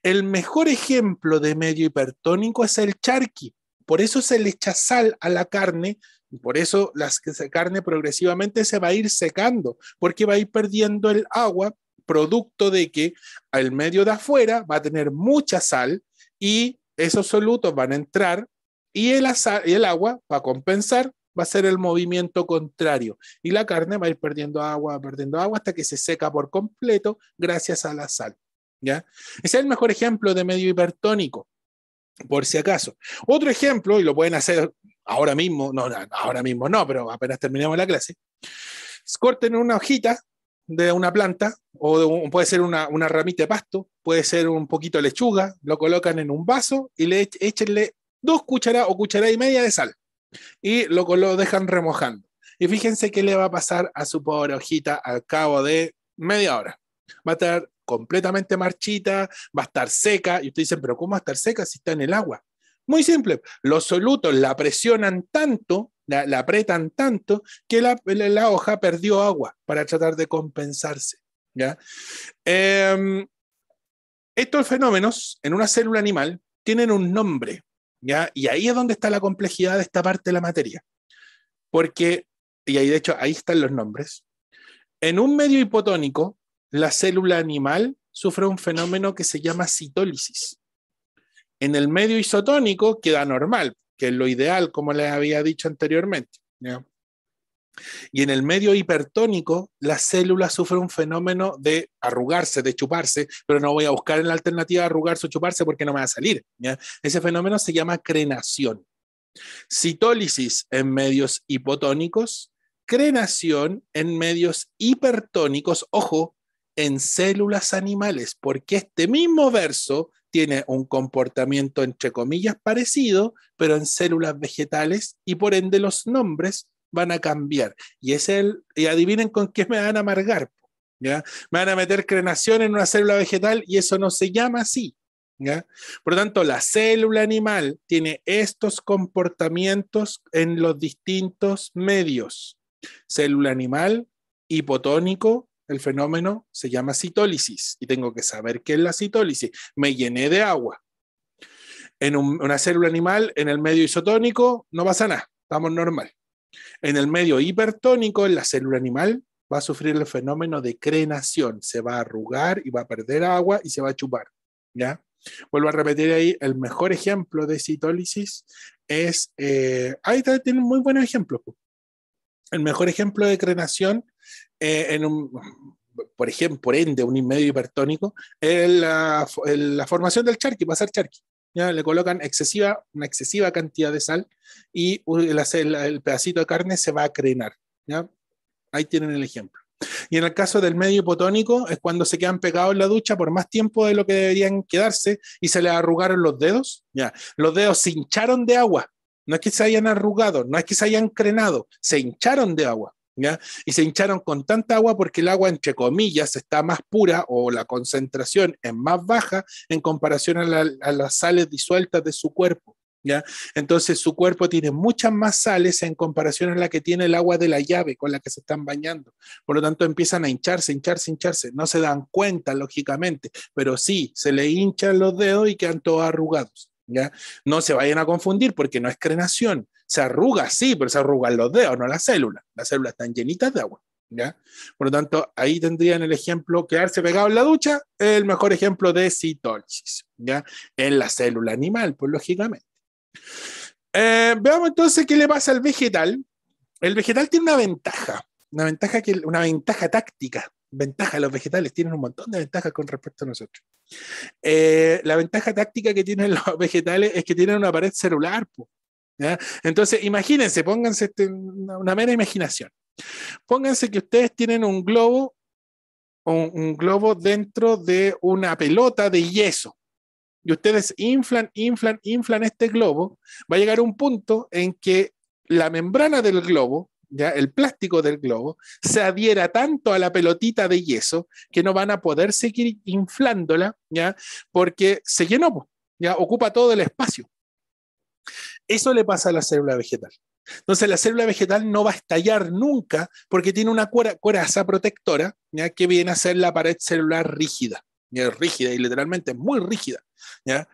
El mejor ejemplo de medio hipertónico es el charqui. Por eso se le echa sal a la carne, y por eso la carne progresivamente se va a ir secando, porque va a ir perdiendo el agua, producto de que el medio de afuera va a tener mucha sal y esos solutos van a entrar, y el agua, para compensar, va a ser el movimiento contrario, y la carne va a ir perdiendo agua hasta que se seca por completo gracias a la sal. ¿Ya? Ese es el mejor ejemplo de medio hipertónico, por si acaso. Otro ejemplo, y lo pueden hacer ahora mismo no, pero apenas terminemos la clase, corten una hojita de una planta, puede ser una ramita de pasto, puede ser un poquito de lechuga, lo colocan en un vaso y échenle 2 cucharadas o cucharada y media de sal, y lo dejan remojando. Y fíjense qué le va a pasar a su pobre hojita al cabo de media hora. Va a estar completamente marchita, va a estar seca, y ustedes dicen, pero ¿cómo va a estar seca si está en el agua? Muy simple, los solutos la presionan tanto, la apretan tanto, que la hoja perdió agua para tratar de compensarse. ¿Ya? Estos fenómenos en una célula animal tienen un nombre, ¿ya? Y ahí es donde está la complejidad de esta parte de la materia. Porque, y ahí de hecho, ahí están los nombres. En un medio hipotónico, la célula animal sufre un fenómeno que se llama citólisis. En el medio isotónico queda normal, que es lo ideal, como les había dicho anteriormente. ¿Ya? Y en el medio hipertónico, la célula sufre un fenómeno de arrugarse, de chuparse, pero no voy a buscar en la alternativa arrugarse o chuparse porque no me va a salir. ¿Ya? Ese fenómeno se llama crenación. Citólisis en medios hipotónicos, crenación en medios hipertónicos, ojo, en células animales, porque este mismo verso tiene un comportamiento entre comillas parecido, pero en células vegetales, y por ende los nombres van a cambiar. Y adivinen con qué me van a amargar. ¿Ya? Me van a meter crenación en una célula vegetal y eso no se llama así. ¿Ya? Por lo tanto, la célula animal tiene estos comportamientos en los distintos medios. Célula animal, hipotónico, el fenómeno se llama citólisis y tengo que saber qué es la citólisis. Me llené de agua. En una célula animal, en el medio isotónico, no pasa nada, estamos normal. En el medio hipertónico, en la célula animal, va a sufrir el fenómeno de crenación, se va a arrugar y va a perder agua y se va a chupar, ¿ya? Vuelvo a repetir ahí, el mejor ejemplo de citólisis es, ahí tienen muy buenos ejemplos. El mejor ejemplo de crenación en un, por ejemplo, por ende, un medio hipertónico, es la formación del charqui, pasar charqui. ¿Ya? Le colocan una excesiva cantidad de sal y el pedacito de carne se va a crenar. ¿Ya? Ahí tienen el ejemplo. Y en el caso del medio hipotónico es cuando se quedan pegados en la ducha por más tiempo de lo que deberían quedarse y se les arrugaron los dedos. ¿Ya? Los dedos se hincharon de agua. No es que se hayan arrugado, no es que se hayan crenado, se hincharon de agua. ¿Ya? Y se hincharon con tanta agua porque el agua, entre comillas, está más pura o la concentración es más baja en comparación a las sales disueltas de su cuerpo. ¿Ya? Entonces su cuerpo tiene muchas más sales en comparación a la que tiene el agua de la llave con la que se están bañando. Por lo tanto empiezan a hincharse, hincharse, hincharse. No se dan cuenta, lógicamente, pero sí, se le hinchan los dedos y quedan todos arrugados. ¿Ya? No se vayan a confundir porque no es crenación. Se arruga, sí, pero se arrugan los dedos, no las células. Las células están llenitas de agua. ¿Ya? Por lo tanto, ahí tendrían el ejemplo, quedarse pegado en la ducha, el mejor ejemplo de citólisis, ¿ya? En la célula animal, pues lógicamente. Veamos entonces qué le pasa al vegetal. El vegetal tiene una ventaja táctica. Ventaja, los vegetales tienen un montón de ventajas con respecto a nosotros. La ventaja táctica que tienen los vegetales es que tienen una pared celular. ¿Ya? Entonces, imagínense, pónganse una mera imaginación. Pónganse que ustedes tienen un globo dentro de una pelota de yeso. Y ustedes inflan este globo, va a llegar un punto en que la membrana del globo, ¿ya? El plástico del globo, se adhiera tanto a la pelotita de yeso que no van a poder seguir inflándola, ¿ya? Porque se llenó, ya ocupa todo el espacio. Eso le pasa a la célula vegetal. Entonces la célula vegetal no va a estallar nunca porque tiene una coraza protectora, ¿ya? Que viene a ser la pared celular rígida. Es rígida y literalmente es muy rígida. ¿Ya?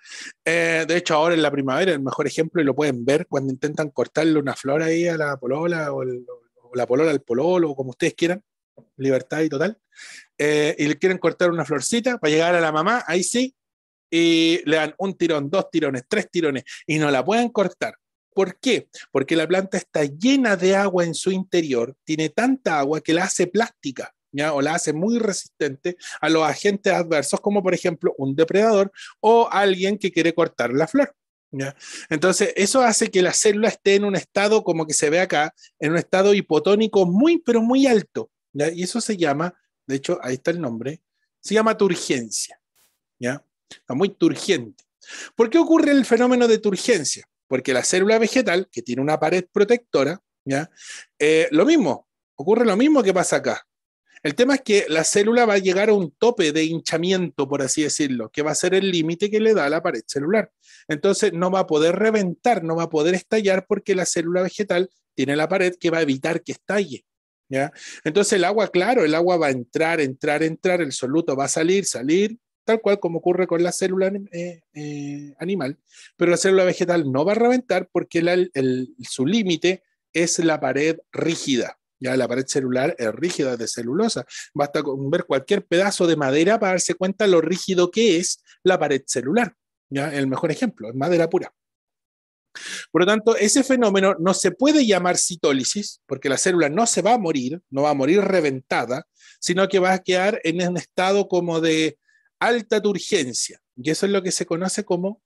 De hecho, ahora en la primavera, el mejor ejemplo, y lo pueden ver cuando intentan cortarle una flor ahí a la polola o la polola al pololo, o como ustedes quieran, libertad y total, y le quieren cortar una florcita para llegar a la mamá, ahí sí, y le dan un tirón, 2 tirones, 3 tirones, y no la pueden cortar. ¿Por qué? Porque la planta está llena de agua en su interior, tiene tanta agua que la hace plástica. ¿Ya? O la hace muy resistente a los agentes adversos, como por ejemplo un depredador o alguien que quiere cortar la flor. ¿Ya? Entonces, eso hace que la célula esté en un estado, como que se ve acá, en un estado hipotónico muy, pero muy alto. ¿Ya? Y eso se llama, de hecho, ahí está el nombre, se llama turgencia. ¿Ya? Está muy turgente. ¿Por qué ocurre el fenómeno de turgencia? Porque la célula vegetal, que tiene una pared protectora, ¿ya? Lo mismo, ocurre lo mismo que pasa acá. El tema es que la célula va a llegar a un tope de hinchamiento, por así decirlo, que va a ser el límite que le da a la pared celular. Entonces no va a poder reventar, no va a poder estallar porque la célula vegetal tiene la pared que va a evitar que estalle. ¿Ya? Entonces el agua, claro, el agua va a entrar, el soluto va a salir, tal cual como ocurre con la célula animal, pero la célula vegetal no va a reventar porque su límite es la pared rígida. Ya la pared celular es rígida, de celulosa. Basta con ver cualquier pedazo de madera para darse cuenta lo rígido que es la pared celular. ¿Ya? El mejor ejemplo, es madera pura. Por lo tanto, ese fenómeno no se puede llamar citólisis, porque la célula no se va a morir, no va a morir reventada, sino que va a quedar en un estado como de alta turgencia. Y eso es lo que se conoce como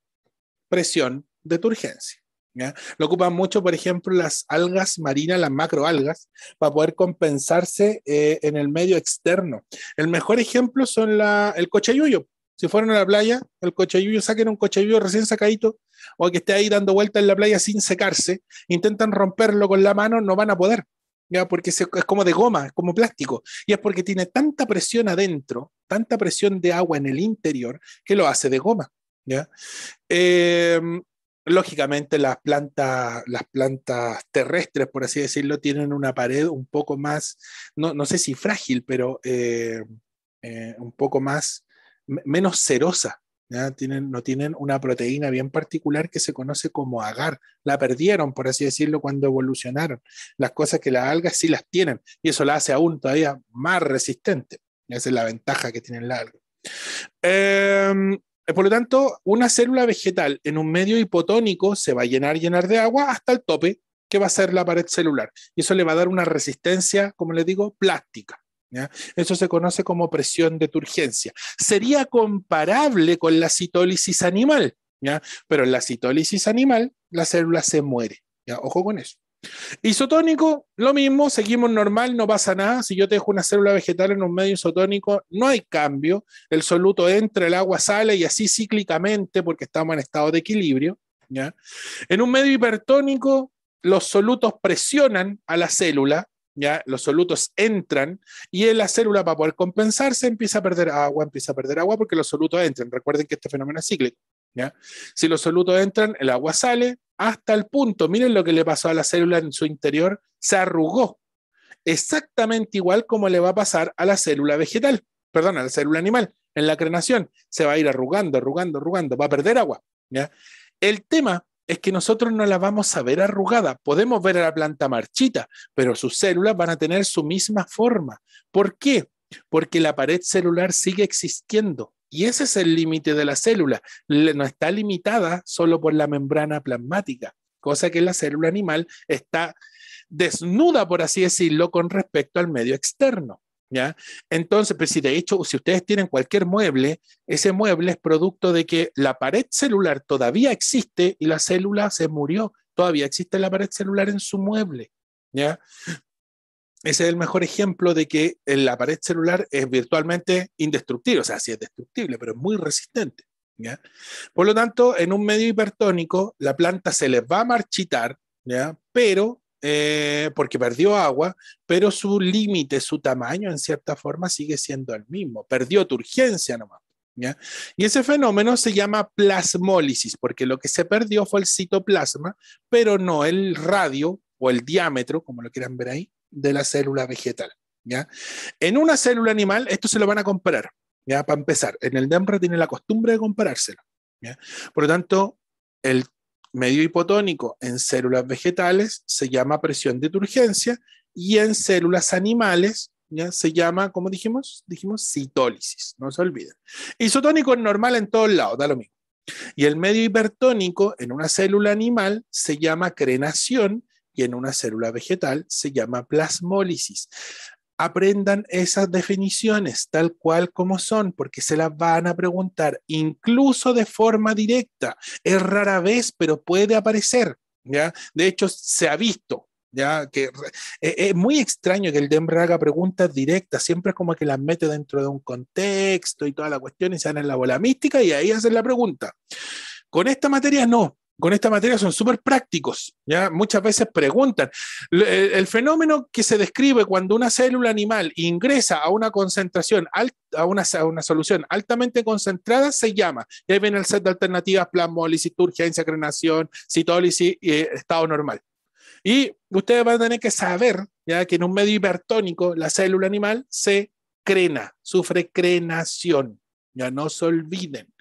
presión de turgencia. ¿Ya? Lo ocupan mucho, por ejemplo, las algas marinas, las macroalgas, para poder compensarse en el medio externo. El mejor ejemplo son el cochayuyo. Si fueran a la playa, el cochayuyo, saquen un cochayuyo recién sacadito o que esté ahí dando vueltas en la playa sin secarse, intentan romperlo con la mano, no van a poder, ¿ya? Porque es como de goma, es como plástico. Y es porque tiene tanta presión adentro, tanta presión de agua en el interior, que lo hace de goma. ¿Ya? Lógicamente las plantas terrestres, por así decirlo, tienen una pared un poco más, no sé si frágil, pero un poco más, menos cerosa. ¿ya? No tienen una proteína bien particular que se conoce como agar. La perdieron, por así decirlo, cuando evolucionaron. Las cosas que las algas sí las tienen, y eso la hace aún todavía más resistente. Esa es la ventaja que tienen las algas. Por lo tanto, una célula vegetal en un medio hipotónico se va a llenar de agua hasta el tope, que va a ser la pared celular. Y eso le va a dar una resistencia, como les digo, plástica. ¿Ya? Eso se conoce como presión de turgencia. Sería comparable con la citólisis animal, ¿ya? Pero en la citólisis animal la célula se muere. ¿Ya? Ojo con eso. Isotónico, lo mismo, seguimos normal, no pasa nada. Si yo te dejo una célula vegetal en un medio isotónico, no hay cambio. El soluto entra, el agua sale y así cíclicamente porque estamos en estado de equilibrio. ¿Ya? En un medio hipertónico, los solutos presionan a la célula, ¿ya? Los solutos entran y en la célula, para poder compensarse, empieza a perder agua porque los solutos entran. Recuerden que este fenómeno es cíclico. ¿Ya? Si los solutos entran, el agua sale hasta el punto, miren lo que le pasó a la célula en su interior, se arrugó, exactamente igual como le va a pasar a la célula vegetal, perdón, a la célula animal, en la crenación, se va a ir arrugando, va a perder agua. ¿Ya? El tema es que nosotros no la vamos a ver arrugada, podemos ver a la planta marchita, pero sus células van a tener su misma forma. ¿Por qué? Porque la pared celular sigue existiendo. Y ese es el límite de la célula. No está limitada solo por la membrana plasmática, cosa que la célula animal está desnuda, por así decirlo, con respecto al medio externo. ¿Ya? Entonces, pues si de hecho, si ustedes tienen cualquier mueble, ese mueble es producto de que la pared celular todavía existe y la célula se murió. Todavía existe la pared celular en su mueble. ¿Ya? Ese es el mejor ejemplo de que la pared celular es virtualmente indestructible, o sea, sí es destructible, pero es muy resistente. ¿Ya? Por lo tanto, en un medio hipertónico, la planta se les va a marchitar, ¿ya? Pero, porque perdió agua, pero su límite, su tamaño, en cierta forma, sigue siendo el mismo. Perdió turgencia nomás. ¿Ya? Y ese fenómeno se llama plasmólisis, porque lo que se perdió fue el citoplasma, pero no el radio o el diámetro, como lo quieran ver ahí, de la célula vegetal. ¿Ya? En una célula animal, esto se lo van a comparar, ¿ya? Para empezar, en el DEMRA tiene la costumbre de comparárselo. ¿Ya? Por lo tanto, el medio hipotónico en células vegetales se llama presión de turgencia y en células animales, ¿ya? Se llama, ¿cómo dijimos? Dijimos citólisis, no se olviden. Isotónico es normal en todos lados, da lo mismo. Y el medio hipertónico en una célula animal se llama crenación y en una célula vegetal se llama plasmólisis. Aprendan esas definiciones tal cual como son, porque se las van a preguntar, incluso de forma directa. Es rara vez, pero puede aparecer. ¿Ya? De hecho, se ha visto. ¿Ya? Que es muy extraño que el DEMRA haga preguntas directas, siempre es como que las mete dentro de un contexto y toda la cuestión y se dan en la bola mística y ahí hacen la pregunta. Con esta materia no, con esta materia son súper prácticos, ¿ya? Muchas veces preguntan. El fenómeno que se describe cuando una célula animal ingresa a una concentración, a una solución altamente concentrada, se llama, y ahí viene el set de alternativas, plasmólisis, turgencia, crenación, citólisis y estado normal. Y ustedes van a tener que saber, ya, que en un medio hipertónico la célula animal se crena, sufre crenación. Ya no se olviden.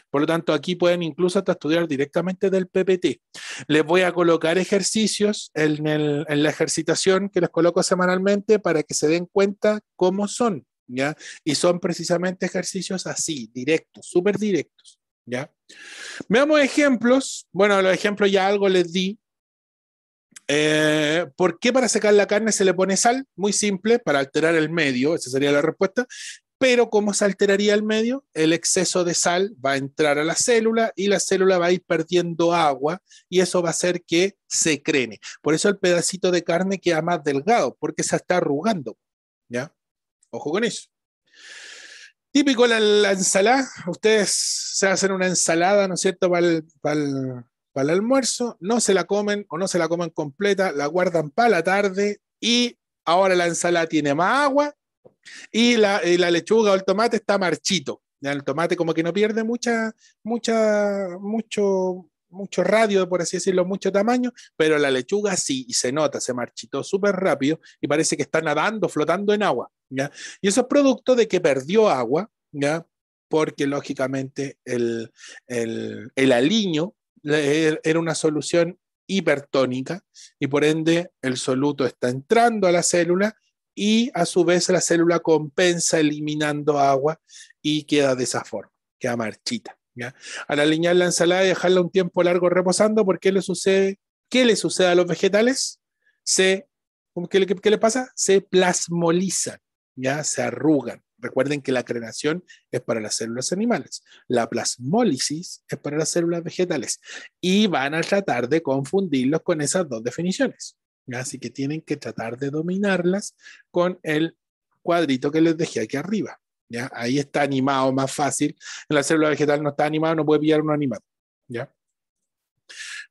Por lo tanto, aquí pueden incluso hasta estudiar directamente del PPT. Les voy a colocar ejercicios en la ejercitación que les coloco semanalmente para que se den cuenta cómo son, ¿ya? Y son precisamente ejercicios así, directos, súper directos, ¿ya? Veamos ejemplos. Bueno, los ejemplos ya algo les di. ¿Por qué para secar la carne se le pone sal? Muy simple, para alterar el medio, esa sería la respuesta. Pero ¿cómo se alteraría el medio? El exceso de sal va a entrar a la célula y la célula va a ir perdiendo agua y eso va a hacer que se crene. Por eso el pedacito de carne queda más delgado, porque se está arrugando. ¿Ya? Ojo con eso. Típico la ensalada. Ustedes se hacen una ensalada, ¿no es cierto?, para el almuerzo, no se la comen o no se la comen completa, la guardan para la tarde y ahora la ensalada tiene más agua y la lechuga o el tomate está marchito. Ya el tomate como que no pierde mucho radio, por así decirlo, mucho tamaño, pero la lechuga sí, y se nota, se marchitó súper rápido y parece que está nadando, flotando en agua. ¿Ya? Y eso es producto de que perdió agua, ¿ya? porque lógicamente el aliño era una solución hipertónica y por ende el soluto está entrando a la célula y a su vez la célula compensa eliminando agua y queda de esa forma, queda marchita. ¿Ya? Al aliñar la ensalada y dejarla un tiempo largo reposando, ¿por qué le sucede? ¿Qué le sucede a los vegetales? ¿Qué le pasa? Se plasmolizan, ¿ya? Se arrugan. Recuerden que la crenación es para las células animales, la plasmólisis es para las células vegetales y van a tratar de confundirlos con esas dos definiciones. ¿Ya? Así que tienen que tratar de dominarlas con el cuadrito que les dejé aquí arriba. ¿Ya? Ahí está animado más fácil. En la célula vegetal no está animado, no puede pillar uno animado. ¿Ya?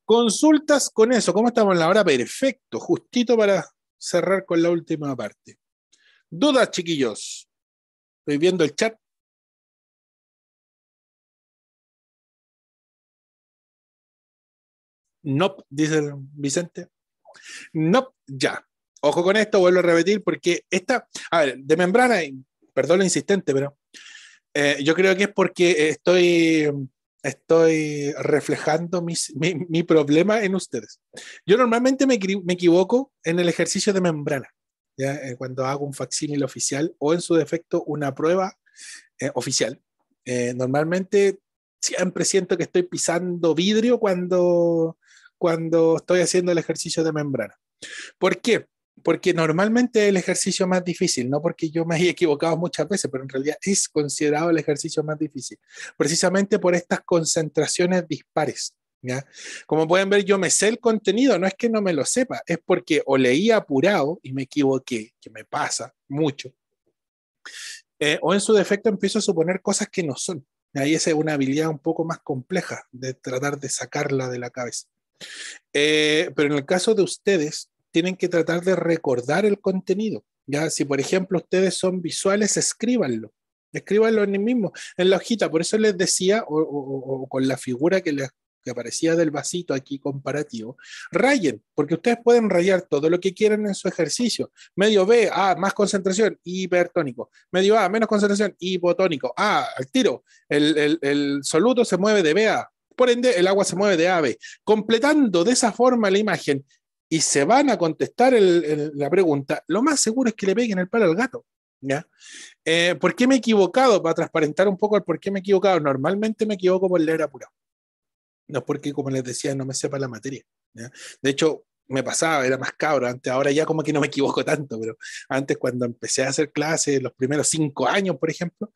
Consultas con eso. ¿Cómo estamos en la hora? Perfecto, justito para cerrar con la última parte. ¿Dudas, chiquillos? Estoy viendo el chat. No, dice Vicente. No, ya. Ojo con esto, vuelvo a repetir, porque esta, a ver, de membrana, perdón lo insistente, pero yo creo que es porque estoy reflejando mi problema en ustedes. Yo normalmente me equivoco en el ejercicio de membrana, ¿ya? Cuando hago un facsímil oficial o en su defecto una prueba oficial. Normalmente siempre siento que estoy pisando vidrio cuando estoy haciendo el ejercicio de membrana. ¿Por qué? Porque normalmente es el ejercicio más difícil, no porque yo me haya equivocado muchas veces, pero en realidad es considerado el ejercicio más difícil, precisamente por estas concentraciones dispares. ¿Ya? Como pueden ver, yo me sé el contenido, no es que no me lo sepa, es porque o leí apurado y me equivoqué, que me pasa mucho, o en su defecto empiezo a suponer cosas que no son. Ahí esa es una habilidad un poco más compleja de tratar de sacarla de la cabeza. Pero en el caso de ustedes, tienen que tratar de recordar el contenido. Ya, si por ejemplo ustedes son visuales, escríbanlo en el mismo, en la hojita. Por eso les decía, o con la figura que aparecía del vasito aquí comparativo, rayen, porque ustedes pueden rayar todo lo que quieran en su ejercicio. Medio B, más concentración, hipertónico. Medio A, menos concentración, hipotónico. Al tiro, el soluto se mueve de B a, por ende, el agua se mueve de A a B, completando de esa forma la imagen y se van a contestar la pregunta, lo más seguro es que le peguen el palo al gato. ¿Ya? ¿Por qué me he equivocado? Para transparentar un poco el por qué me he equivocado. Normalmente me equivoco por leer apurado. No es porque, como les decía, no me sepa la materia. ¿Ya? De hecho, me pasaba, era más cabro antes, ahora ya como que no me equivoco tanto, pero antes cuando empecé a hacer clases, los primeros 5 años, por ejemplo,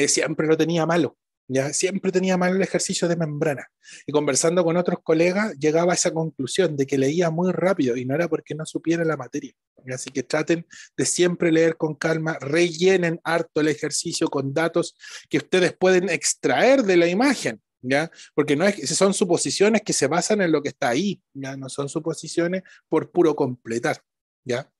siempre lo tenía malo. ¿Ya? Siempre tenía mal el ejercicio de membrana. Y conversando con otros colegas, llegaba a esa conclusión de que leía muy rápido y no era porque no supiera la materia. ¿Ya? Así que traten de siempre leer con calma, rellenen harto el ejercicio con datos que ustedes pueden extraer de la imagen. ¿Ya? Porque no es, son suposiciones que se basan en lo que está ahí, ¿ya? No son suposiciones por puro completar. ¿Ya?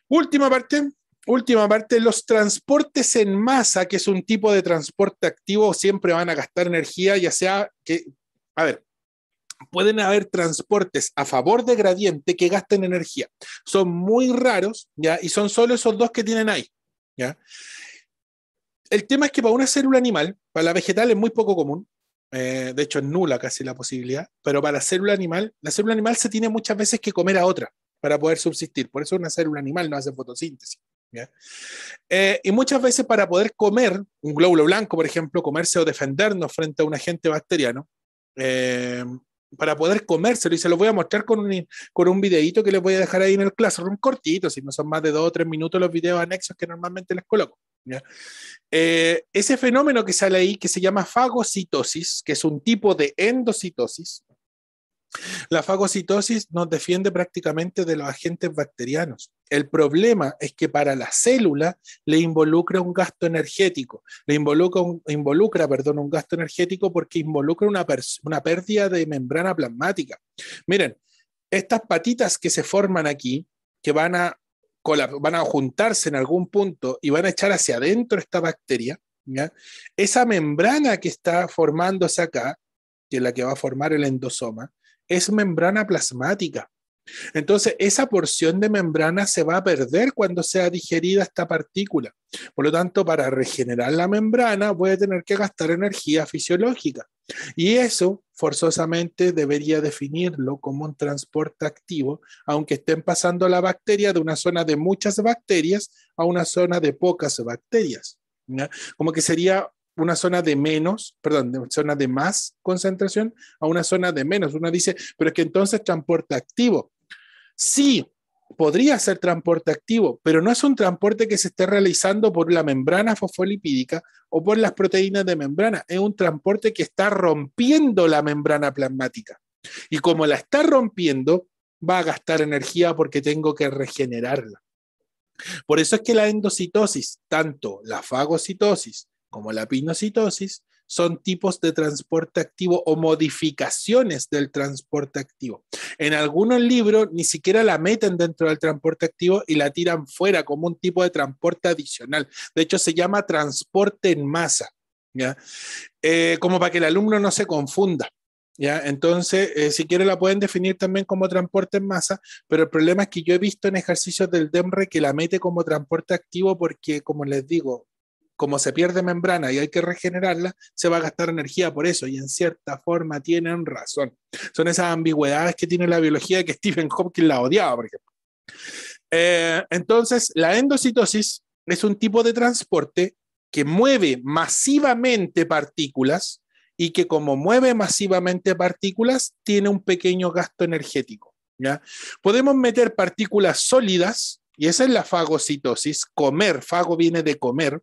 Última parte, los transportes en masa, que es un tipo de transporte activo, siempre van a gastar energía, ya sea que, a ver, pueden haber transportes a favor de gradiente que gasten energía. Son muy raros, ¿ya? Y son solo esos dos que tienen ahí, ¿ya? El tema es que para una célula animal, para la vegetal es muy poco común, de hecho es nula casi la posibilidad, pero para la célula animal se tiene muchas veces que comer a otra para poder subsistir, por eso una célula animal no hace fotosíntesis. ¿Ya? Y muchas veces para poder comer, un glóbulo blanco, por ejemplo, comerse o defendernos frente a un agente bacteriano, eh, para poder comérselo, y se lo voy a mostrar con un videito que les voy a dejar ahí en el Classroom, cortito, si no son más de 2 o 3 minutos los videos anexos que normalmente les coloco. ¿Ya? Ese fenómeno que sale ahí, que se llama fagocitosis, que es un tipo de endocitosis, la fagocitosis nos defiende prácticamente de los agentes bacterianos. El problema es que para la célula le involucra un gasto energético, involucra un gasto energético porque involucra una pérdida de membrana plasmática. Miren, estas patitas que se forman aquí, que van a juntarse en algún punto y van a echar hacia adentro esta bacteria, ¿ya? Esa membrana que está formándose acá, que es la que va a formar el endosoma, es membrana plasmática. Entonces, esa porción de membrana se va a perder cuando sea digerida esta partícula. Por lo tanto, para regenerar la membrana voy a tener que gastar energía fisiológica. Y eso forzosamente debería definirlo como un transporte activo, aunque estén pasando la bacteria de una zona de muchas bacterias a una zona de pocas bacterias, ¿ya? Como que sería una zona de menos, perdón, de una zona de más concentración a una zona de menos. Uno dice, pero es que entonces transporte activo. Sí, podría ser transporte activo, pero no es un transporte que se esté realizando por la membrana fosfolipídica o por las proteínas de membrana. Es un transporte que está rompiendo la membrana plasmática. Y como la está rompiendo, va a gastar energía porque tengo que regenerarla. Por eso es que la endocitosis, tanto la fagocitosis como la pinocitosis, son tipos de transporte activo o modificaciones del transporte activo. En algunos libros ni siquiera la meten dentro del transporte activo y la tiran fuera como un tipo de transporte adicional. De hecho, se llama transporte en masa, ¿ya? Como para que el alumno no se confunda. ¿Ya? Entonces, si quieren la pueden definir también como transporte en masa, pero el problema es que yo he visto en ejercicios del DEMRE que la mete como transporte activo porque, como les digo, como se pierde membrana y hay que regenerarla, se va a gastar energía por eso, y en cierta forma tienen razón. Son esas ambigüedades que tiene la biología que Stephen Hawking la odiaba, por ejemplo. Entonces, la endocitosis es un tipo de transporte que mueve masivamente partículas y que como mueve masivamente partículas, tiene un pequeño gasto energético, ¿ya? Podemos meter partículas sólidas, y esa es la fagocitosis, comer, fago viene de comer,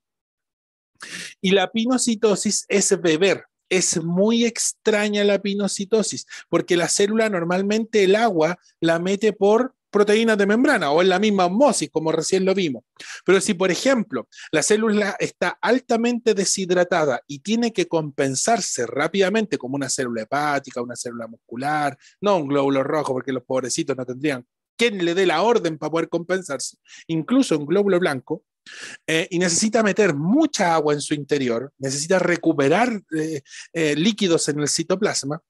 y la pinocitosis es beber. Es muy extraña la pinocitosis, porque la célula normalmente el agua la mete por proteínas de membrana o en la misma osmosis, como recién lo vimos. Pero si, por ejemplo, la célula está altamente deshidratada y tiene que compensarse rápidamente, como una célula hepática, una célula muscular, no un glóbulo rojo, porque los pobrecitos no tendrían quien le dé la orden para poder compensarse, incluso un glóbulo blanco, y necesita meter mucha agua en su interior, necesita recuperar líquidos en el citoplasma,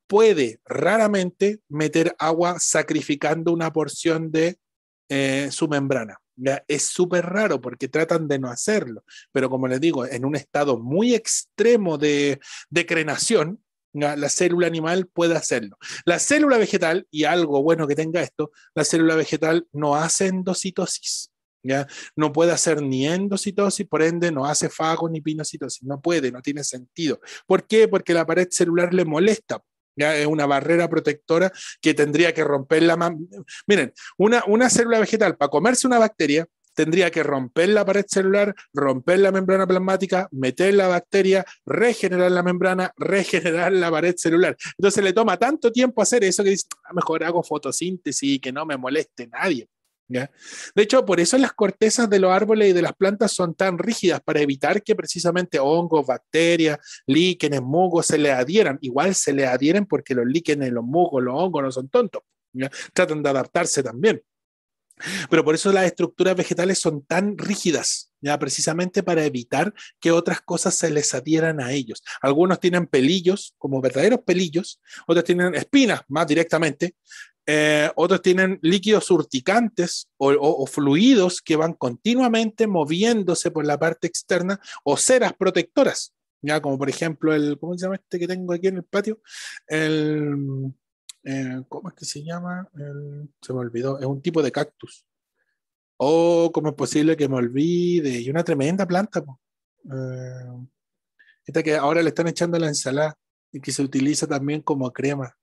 puede raramente meter agua sacrificando una porción de su membrana. ¿Ya? Es súper raro porque tratan de no hacerlo, pero como les digo, en un estado muy extremo de crenación, ¿ya? La célula animal puede hacerlo. La célula vegetal, y algo bueno que tenga esto, la célula vegetal no hace endocitosis. ¿Ya? No puede hacer ni endocitosis, por ende no hace fago ni pinocitosis, no puede, no tiene sentido. ¿Por qué? Porque la pared celular le molesta. ¿Ya? Es una barrera protectora que tendría que romper la... Miren, una célula vegetal para comerse una bacteria tendría que romper la pared celular, romper la membrana plasmática, meter la bacteria, regenerar la membrana, regenerar la pared celular. Entonces le toma tanto tiempo hacer eso que dice, mejor hago fotosíntesis y que no me moleste nadie. ¿Ya? De hecho, por eso las cortezas de los árboles y de las plantas son tan rígidas, para evitar que precisamente hongos, bacterias, líquenes, musgos se le adhieran. Igual se le adhieren porque los líquenes, los musgos, los hongos no son tontos, ¿ya? Tratan de adaptarse también. Pero por eso las estructuras vegetales son tan rígidas, ¿ya? Precisamente para evitar que otras cosas se les adhieran a ellos. Algunos tienen pelillos, como verdaderos pelillos, otros tienen espinas más directamente, otros tienen líquidos urticantes o fluidos que van continuamente moviéndose por la parte externa, o ceras protectoras, ya como por ejemplo ¿cómo se llama este que tengo aquí en el patio? ¿Cómo es que se llama? Se me olvidó, es un tipo de cactus. Oh, ¿cómo es posible que me olvide? Y una tremenda planta, po. Esta que ahora le están echando a la ensalada y que se utiliza también como crema.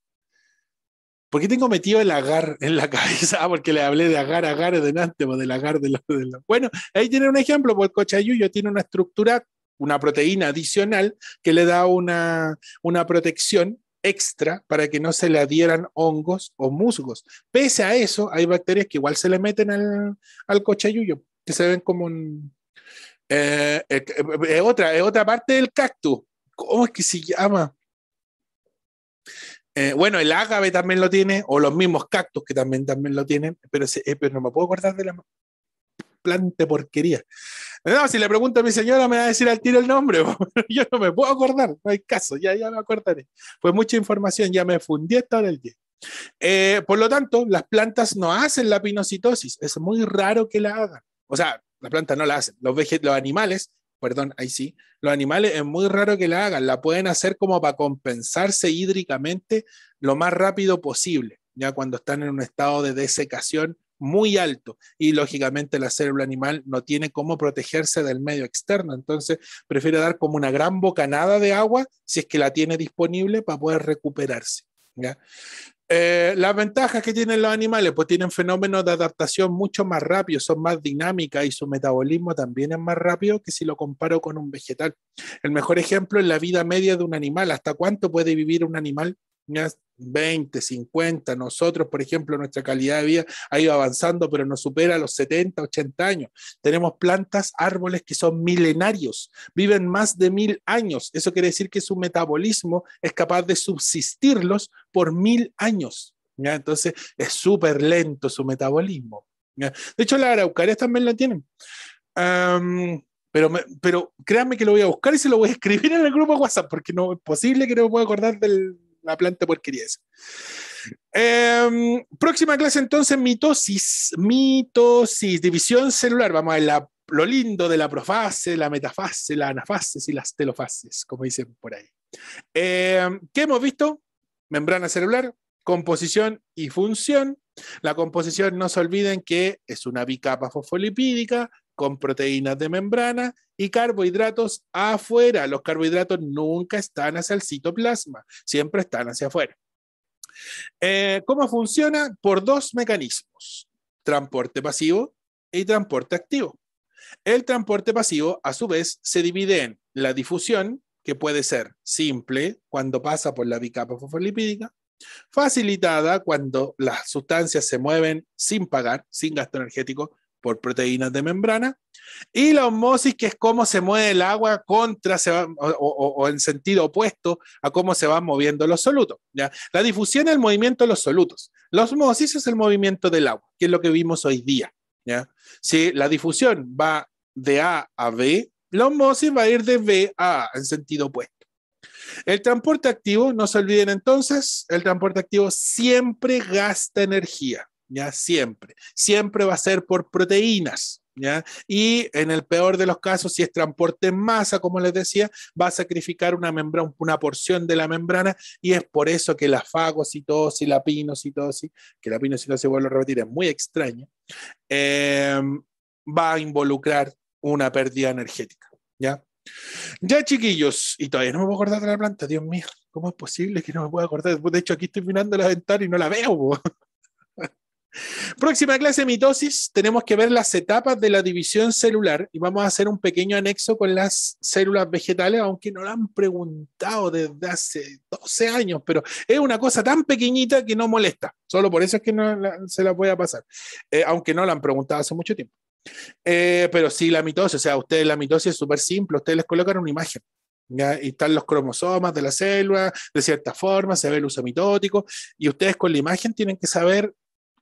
¿Por qué tengo metido el agar en la cabeza? Ah, porque le hablé de agar delante, o del agar de la... Bueno, ahí tiene un ejemplo, porque el cochayuyo tiene una estructura, una proteína adicional que le da una protección extra para que no se le adhieran hongos o musgos. Pese a eso, hay bacterias que igual se le meten al cochayuyo, que se ven como un... es otra parte del cactus. ¿Cómo es que se llama? Bueno, el ágave también lo tiene, o los mismos cactus que también lo tienen, pero no me puedo acordar de la planta porquería. No, si le pregunto a mi señora me va a decir al tiro el nombre, yo no me puedo acordar, no hay caso, ya me acordaré. Fue mucha información, ya me fundí hasta ahora el día. Por lo tanto, las plantas no hacen la pinocitosis, es muy raro que la hagan. O sea, las plantas no la hacen, los animales, perdón, ahí sí, los animales es muy raro que la hagan, la pueden hacer como para compensarse hídricamente lo más rápido posible, ya cuando están en un estado de desecación muy alto y lógicamente la célula animal no tiene cómo protegerse del medio externo, entonces prefiere dar como una gran bocanada de agua si es que la tiene disponible para poder recuperarse, ¿ya? Las ventajas que tienen los animales, pues tienen fenómenos de adaptación mucho más rápidos, son más dinámicas y su metabolismo también es más rápido que si lo comparo con un vegetal. El mejor ejemplo es la vida media de un animal. ¿Hasta cuánto puede vivir un animal? 20, 50. Nosotros, por ejemplo, nuestra calidad de vida ha ido avanzando, pero nos supera los 70, 80 años. Tenemos plantas, árboles que son milenarios, viven más de 1000 años. Eso quiere decir que su metabolismo es capaz de subsistirlos por 1000 años. ¿Ya? Entonces, es súper lento su metabolismo. ¿Ya? De hecho, las araucarias también la tienen. Pero créanme que lo voy a buscar y se lo voy a escribir en el grupo de WhatsApp, porque no es posible que no me pueda acordar de la planta porquería esa. Próxima clase entonces, mitosis, división celular. Vamos a ver lo lindo de la profase, la metafase, la anafases y las telofases, como dicen por ahí. ¿Qué hemos visto? Membrana celular, composición y función. La composición, no se olviden que es una bicapa fosfolipídica con proteínas de membrana y carbohidratos afuera. Los carbohidratos nunca están hacia el citoplasma, siempre están hacia afuera. ¿Cómo funciona? Por dos mecanismos: transporte pasivo y transporte activo. El transporte pasivo, a su vez, se divide en la difusión, que puede ser simple cuando pasa por la bicapa fosfolipídica, facilitada cuando las sustancias se mueven sin pagar, sin gasto energético, por proteínas de membrana, y la osmosis, que es cómo se mueve el agua o en sentido opuesto a cómo se van moviendo los solutos, ¿ya? La difusión es el movimiento de los solutos, la osmosis es el movimiento del agua, que es lo que vimos hoy día, ¿ya? Si la difusión va de A a B, la osmosis va a ir de B a A en sentido opuesto. El transporte activo, no se olviden entonces, el transporte activo siempre gasta energía, ¿ya? Siempre va a ser por proteínas, ¿ya? Y en el peor de los casos, si es transporte en masa, como les decía, va a sacrificar una porción de la membrana, y es por eso que la fagocitosis, la pinocitosis, que la pinocitosis, vuelvo a repetir, es muy extraña, va a involucrar una pérdida energética, ¿ya? Ya, chiquillos, y todavía no me puedo acordar de la planta, Dios mío, ¿cómo es posible que no me pueda acordar? De hecho, aquí estoy mirando la ventana y no la veo. Próxima clase, mitosis, tenemos que ver las etapas de la división celular y vamos a hacer un pequeño anexo con las células vegetales, aunque no lo han preguntado desde hace 12 años, pero es una cosa tan pequeñita que no molesta, solo por eso es que se la voy a pasar, aunque no la han preguntado hace mucho tiempo. Pero sí, la mitosis, o sea, ustedes la mitosis es súper simple, ustedes les colocan una imagen, ¿ya? Y están los cromosomas de la célula, de cierta forma, se ve el uso mitótico, y ustedes con la imagen tienen que saber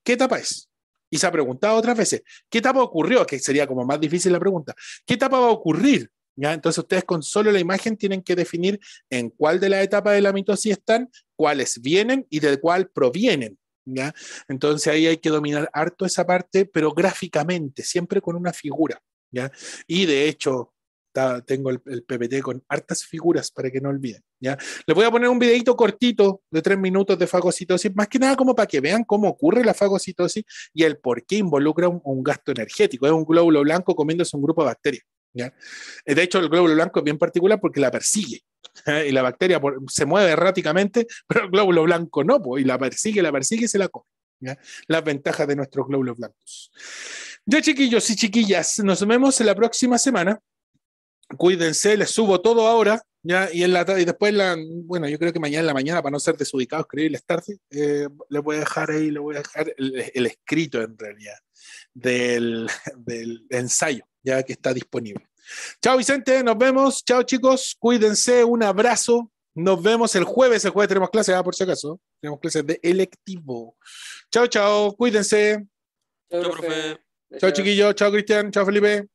qué etapa es. Y se ha preguntado otras veces, ¿qué etapa ocurrió? Que sería como más difícil la pregunta. ¿Qué etapa va a ocurrir? ¿Ya? Entonces ustedes con solo la imagen tienen que definir en cuál de las etapas de la mitosis están, cuáles vienen y de cuál provienen, ¿ya? Entonces ahí hay que dominar harto esa parte, pero gráficamente, siempre con una figura, ¿ya? Y de hecho, tengo el PPT con hartas figuras para que no olviden, ¿ya? Les voy a poner un videito cortito de 3 minutos de fagocitosis, más que nada como para que vean cómo ocurre la fagocitosis y el por qué involucra un gasto energético. Es un glóbulo blanco comiéndose un grupo de bacterias, ¿ya? De hecho, el glóbulo blanco es bien particular porque la persigue, y la bacteria se mueve erráticamente, pero el glóbulo blanco no, y la persigue y se la come, ¿ya? Las ventajas de nuestros glóbulos blancos. Ya, chiquillos y chiquillas, nos vemos en la próxima semana. Cuídense, les subo todo ahora, ¿ya? Y después, bueno, yo creo que mañana en la mañana, para no ser desubicados, escribirles tarde, les voy a dejar el escrito en realidad del ensayo, ya que está disponible. Chao, Vicente, nos vemos. Chao, chicos, cuídense, un abrazo. Nos vemos el jueves tenemos clases, por si acaso. Tenemos clases de electivo. Chao, chao, cuídense. Chao, profe. Chao, chiquillos. Chao, Cristian. Chao, Felipe.